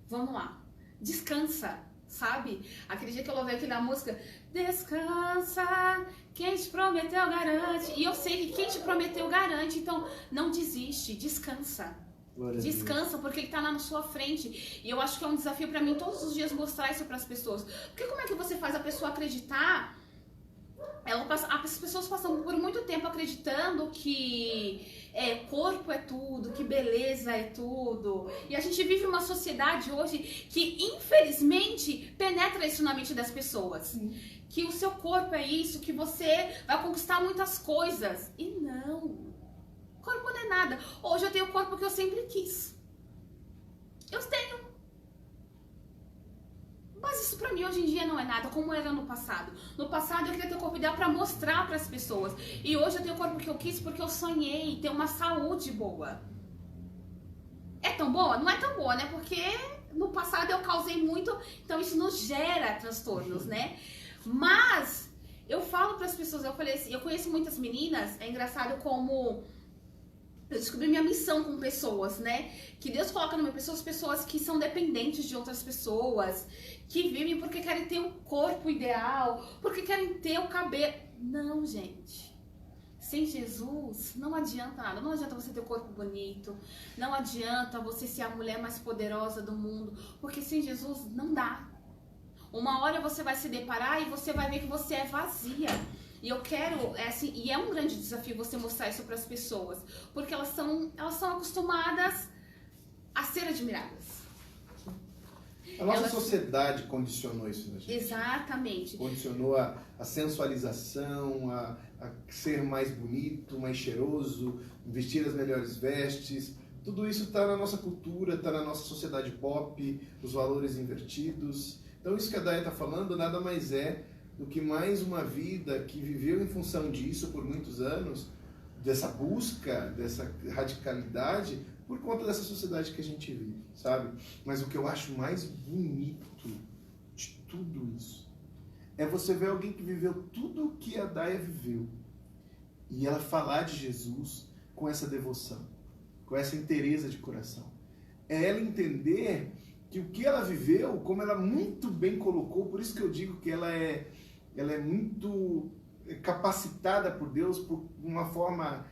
vamos lá, descansa, sabe? Aquele dia que eu louvei aqui na música, descansa, quem te prometeu garante. E eu sei que quem te prometeu garante, então não desiste, descansa. Descansa, porque ele tá lá na sua frente. E eu acho que é um desafio pra mim todos os dias mostrar isso pras pessoas. Porque como é que você faz a pessoa acreditar? As pessoas passam por muito tempo acreditando que corpo é tudo, que beleza é tudo. E a gente vive uma sociedade hoje que, infelizmente, penetra isso na mente das pessoas. Sim. Que o seu corpo é isso, que você vai conquistar muitas coisas. E não. Corpo não é nada. Hoje eu tenho o corpo que eu sempre quis. Eu tenho. Mas isso pra mim hoje em dia não é nada, como era no passado. No passado eu queria ter o corpo ideal pra mostrar pras pessoas. E hoje eu tenho o corpo que eu quis porque eu sonhei ter uma saúde boa. É tão boa? Não é tão boa, né? Porque no passado eu causei muito, então isso nos gera transtornos, né? Mas eu falo pras pessoas, eu falei assim, eu conheço muitas meninas, é engraçado como eu descobri minha missão com pessoas, né? Que Deus coloca no meu pessoas que são dependentes de outras pessoas, que vivem porque querem ter o corpo ideal, porque querem ter o cabelo. Não, gente. Sem Jesus, não adianta nada. Não adianta você ter o corpo bonito, não adianta você ser a mulher mais poderosa do mundo, porque sem Jesus não dá. Uma hora você vai se deparar e você vai ver que você é vazia. E eu quero, assim, e é um grande desafio você mostrar isso para as pessoas, porque elas são acostumadas a ser admiradas. A nossa sociedade condicionou isso, né, gente? Exatamente. Condicionou a sensualização, a ser mais bonito, mais cheiroso, vestir as melhores vestes. Tudo isso está na nossa cultura, está na nossa sociedade pop, os valores invertidos. Então isso que a Daya está falando nada mais é do que mais uma vida que viveu em função disso por muitos anos, dessa busca, dessa radicalidade, por conta dessa sociedade que a gente vive, sabe? Mas o que eu acho mais bonito de tudo isso é você ver alguém que viveu tudo o que a Daia viveu e ela falar de Jesus com essa devoção, com essa inteireza de coração. É ela entender que o que ela viveu, como ela muito bem colocou, por isso que eu digo que ela é muito capacitada por Deus, por uma forma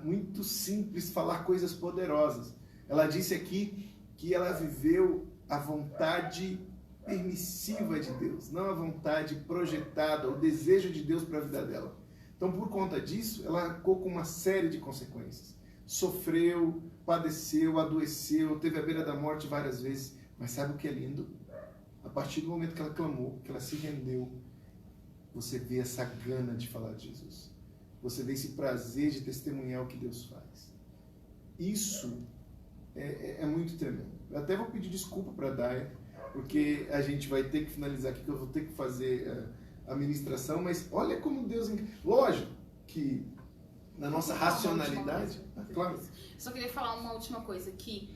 muito simples, falar coisas poderosas. Ela disse aqui que ela viveu a vontade permissiva de Deus, não a vontade projetada, o desejo de Deus para a vida dela. Então, por conta disso, ela arcou com uma série de consequências. Sofreu, padeceu, adoeceu, teve à beira da morte várias vezes. Mas sabe o que é lindo? A partir do momento que ela clamou, que ela se rendeu, você vê essa gana de falar de Jesus. Você vê esse prazer de testemunhar o que Deus faz. Isso é muito tremendo. Eu até vou pedir desculpa para a Daia, porque a gente vai ter que finalizar aqui, que eu vou ter que fazer a ministração, mas olha como Deus... Lógico que na nossa racionalidade... Claro. Só queria falar uma última coisa, que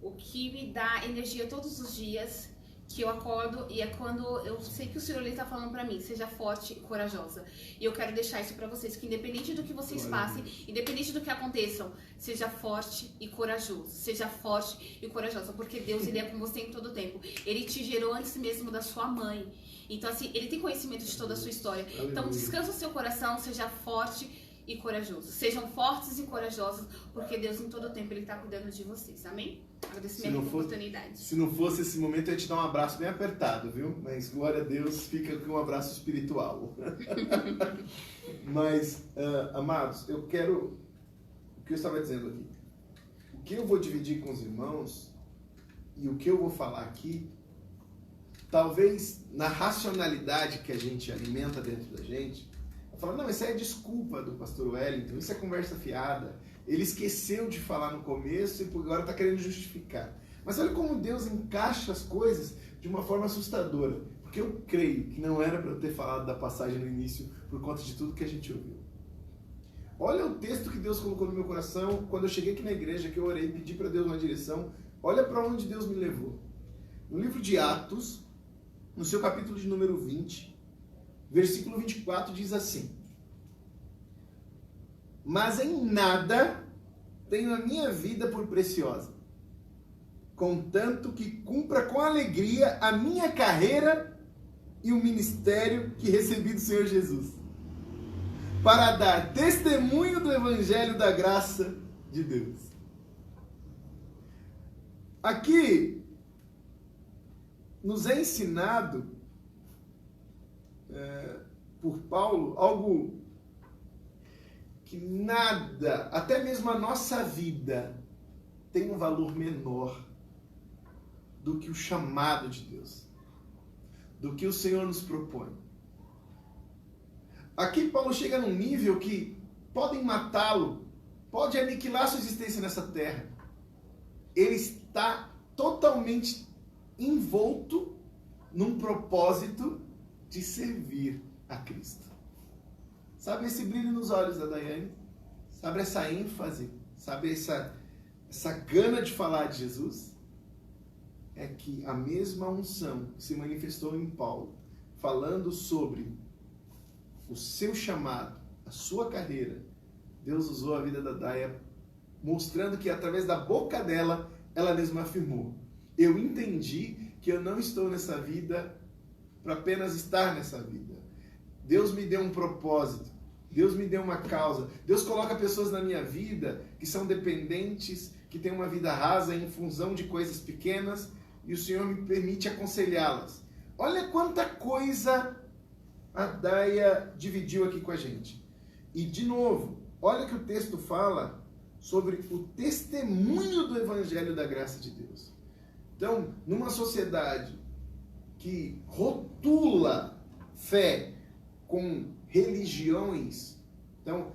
o que me dá energia todos os dias, que eu acordo, e é quando eu sei que o Senhor está falando pra mim, seja forte e corajosa. E eu quero deixar isso pra vocês, que independente do que vocês passem, independente do que aconteçam, seja forte e corajoso. Seja forte e corajosa, porque Deus, Ele é com você em todo o tempo. Ele te gerou antes mesmo da sua mãe. Então, assim, Ele tem conhecimento de toda a sua história. Então, descansa o seu coração, seja forte e corajoso. Sejam fortes e corajosos, porque Deus em todo o tempo Ele está cuidando de vocês. Amém? Agradeço minha oportunidade. Se não fosse esse momento, eu ia te dar um abraço bem apertado, viu? Mas glória a Deus, fica com um abraço espiritual. Mas, amados, eu quero... O que eu estava dizendo aqui? O que eu vou dividir com os irmãos e o que eu vou falar aqui, talvez na racionalidade que a gente alimenta dentro da gente, falar, não, isso aí é desculpa do pastor Wellington, isso é conversa fiada. Ele esqueceu de falar no começo e agora está querendo justificar. Mas olha como Deus encaixa as coisas de uma forma assustadora. Porque eu creio que não era para eu ter falado da passagem no início por conta de tudo que a gente ouviu. Olha o texto que Deus colocou no meu coração quando eu cheguei aqui na igreja, que eu orei e pedi para Deus uma direção. Olha para onde Deus me levou. No livro de Atos, no seu capítulo de número 20, versículo 24 diz assim: mas em nada tenho a minha vida por preciosa, contanto que cumpra com alegria a minha carreira e o ministério que recebi do Senhor Jesus, para dar testemunho do evangelho da graça de Deus. Aqui nos é ensinado por Paulo algo que nada, até mesmo a nossa vida, tem um valor menor do que o chamado de Deus, do que o Senhor nos propõe. Aqui Paulo chega num nível que podem matá-lo, pode aniquilar sua existência nessa terra. Ele está totalmente envolto num propósito de servir a Cristo. Sabe esse brilho nos olhos da Daiane? Sabe essa ênfase? Sabe essa gana de falar de Jesus? É que a mesma unção que se manifestou em Paulo, falando sobre o seu chamado, a sua carreira, Deus usou a vida da Daia, mostrando que através da boca dela, ela mesma afirmou: eu entendi que eu não estou nessa vida para apenas estar nessa vida. Deus me deu um propósito, Deus me deu uma causa, Deus coloca pessoas na minha vida que são dependentes, que têm uma vida rasa em função de coisas pequenas, e o Senhor me permite aconselhá-las. Olha quanta coisa a Daia dividiu aqui com a gente. E, de novo, olha que o texto fala sobre o testemunho do Evangelho da graça de Deus. Então, numa sociedade que rotula fé com religiões, então,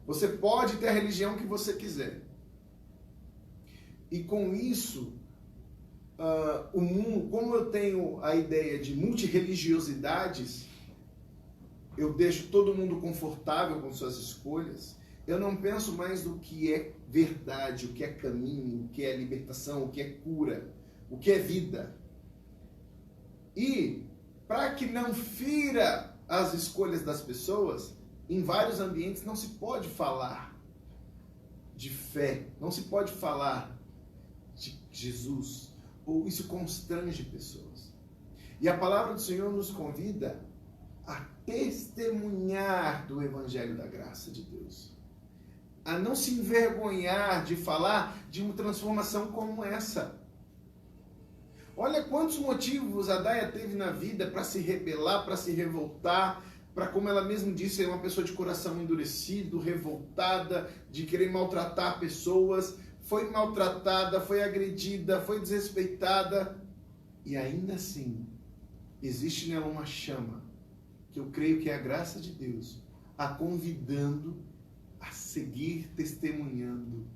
você pode ter a religião que você quiser. E com isso, o mundo, como eu tenho a ideia de multirreligiosidades, eu deixo todo mundo confortável com suas escolhas, eu não penso mais no que é verdade, o que é caminho, o que é libertação, o que é cura, o que é vida. E, para que não fira as escolhas das pessoas, em vários ambientes não se pode falar de fé, não se pode falar de Jesus, ou isso constrange pessoas. E a palavra do Senhor nos convida a testemunhar do Evangelho da graça de Deus, a não se envergonhar de falar de uma transformação como essa. Olha quantos motivos a Daia teve na vida para se rebelar, para se revoltar, para, como ela mesma disse, ser uma pessoa de coração endurecido, revoltada, de querer maltratar pessoas. Foi maltratada, foi agredida, foi desrespeitada. E ainda assim, existe nela uma chama, que eu creio que é a graça de Deus, a convidando a seguir testemunhando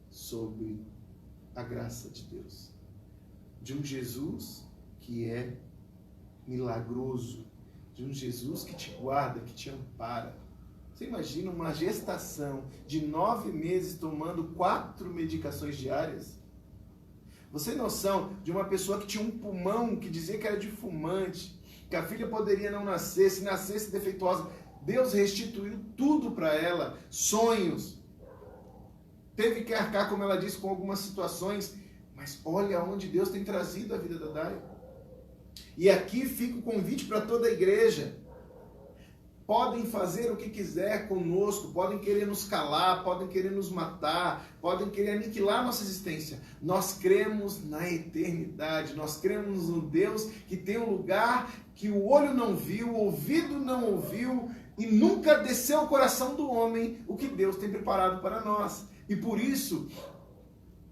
sobre a graça de Deus. De um Jesus que é milagroso, de um Jesus que te guarda, que te ampara. Você imagina uma gestação de 9 meses tomando 4 medicações diárias? Você tem noção de uma pessoa que tinha um pulmão que dizia que era de fumante, que a filha poderia não nascer, se nascesse defeituosa, Deus restituiu tudo para ela, sonhos. Teve que arcar, como ela disse, com algumas situações, mas olha onde Deus tem trazido a vida da Daia. E aqui fica o convite para toda a igreja. Podem fazer o que quiser conosco, podem querer nos calar, podem querer nos matar, podem querer aniquilar nossa existência. Nós cremos na eternidade, nós cremos no Deus que tem um lugar que o olho não viu, o ouvido não ouviu e nunca desceu ao coração do homem o que Deus tem preparado para nós. E por isso,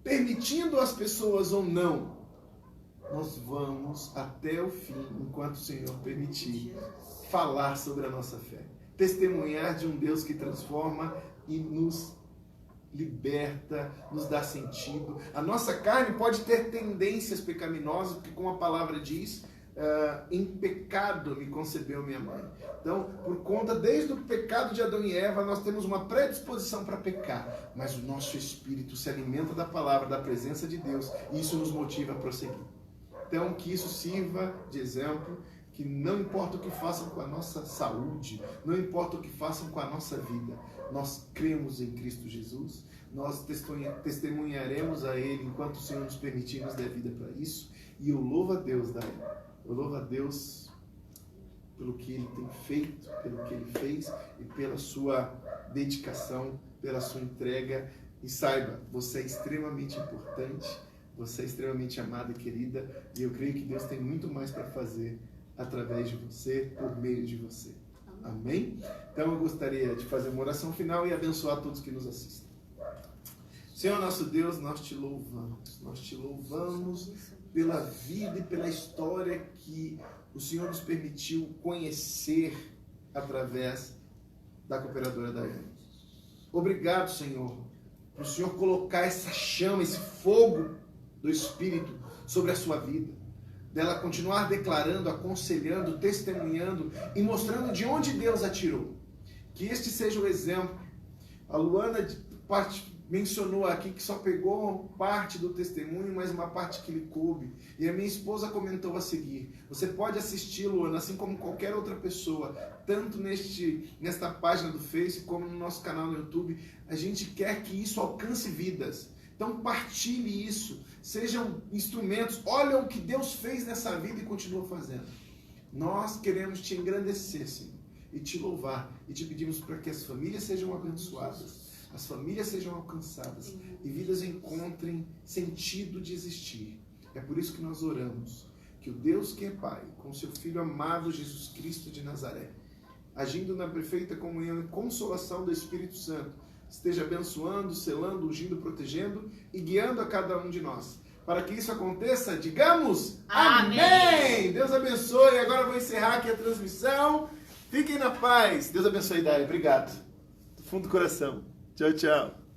permitindo as pessoas ou não, nós vamos até o fim, enquanto o Senhor permitir, falar sobre a nossa fé. Testemunhar de um Deus que transforma e nos liberta, nos dá sentido. A nossa carne pode ter tendências pecaminosas, porque como a palavra diz, em pecado me concebeu minha mãe. Então, por conta, desde o pecado de Adão e Eva, nós temos uma predisposição para pecar, mas o nosso espírito se alimenta da palavra, da presença de Deus, e isso nos motiva a prosseguir. Então, que isso sirva de exemplo, que não importa o que façam com a nossa saúde, não importa o que façam com a nossa vida, nós cremos em Cristo Jesus, nós testemunharemos a Ele enquanto o Senhor nos permitir, nos der vida para isso, e eu louvo a Deus, eu louvo a Deus pelo que Ele tem feito, pelo que Ele fez e pela sua dedicação, pela sua entrega. E saiba, você é extremamente importante, você é extremamente amada e querida, e eu creio que Deus tem muito mais para fazer através de você, por meio de você. Amém? Então eu gostaria de fazer uma oração final e abençoar todos que nos assistem. Senhor nosso Deus, nós te louvamos pela vida e pela história que o Senhor nos permitiu conhecer através da Cooperadora Daiane. Obrigado, Senhor, por o Senhor colocar essa chama, esse fogo do Espírito sobre a sua vida, dela continuar declarando, aconselhando, testemunhando e mostrando de onde Deus a tirou. Que este seja o exemplo. A Luana mencionou aqui que só pegou parte do testemunho, mas uma parte que lhe coube. E a minha esposa comentou a seguir: você pode assistir, Luana, assim como qualquer outra pessoa, tanto nesta página do Face como no nosso canal no YouTube. A gente quer que isso alcance vidas. Então partilhe isso, sejam instrumentos, olha o que Deus fez nessa vida e continua fazendo. Nós queremos te engrandecer, Senhor, e te louvar, e te pedimos para que as famílias sejam abençoadas, as famílias sejam alcançadas e vidas encontrem sentido de existir. É por isso que nós oramos, que o Deus que é Pai, com seu Filho amado Jesus Cristo de Nazaré, agindo na perfeita comunhão e consolação do Espírito Santo, esteja abençoando, selando, ungindo, protegendo e guiando a cada um de nós. Para que isso aconteça, digamos amém! Deus abençoe. Agora eu vou encerrar aqui a transmissão. Fiquem na paz. Deus abençoe, Dália. Obrigado. Do fundo do coração. Tchau, tchau.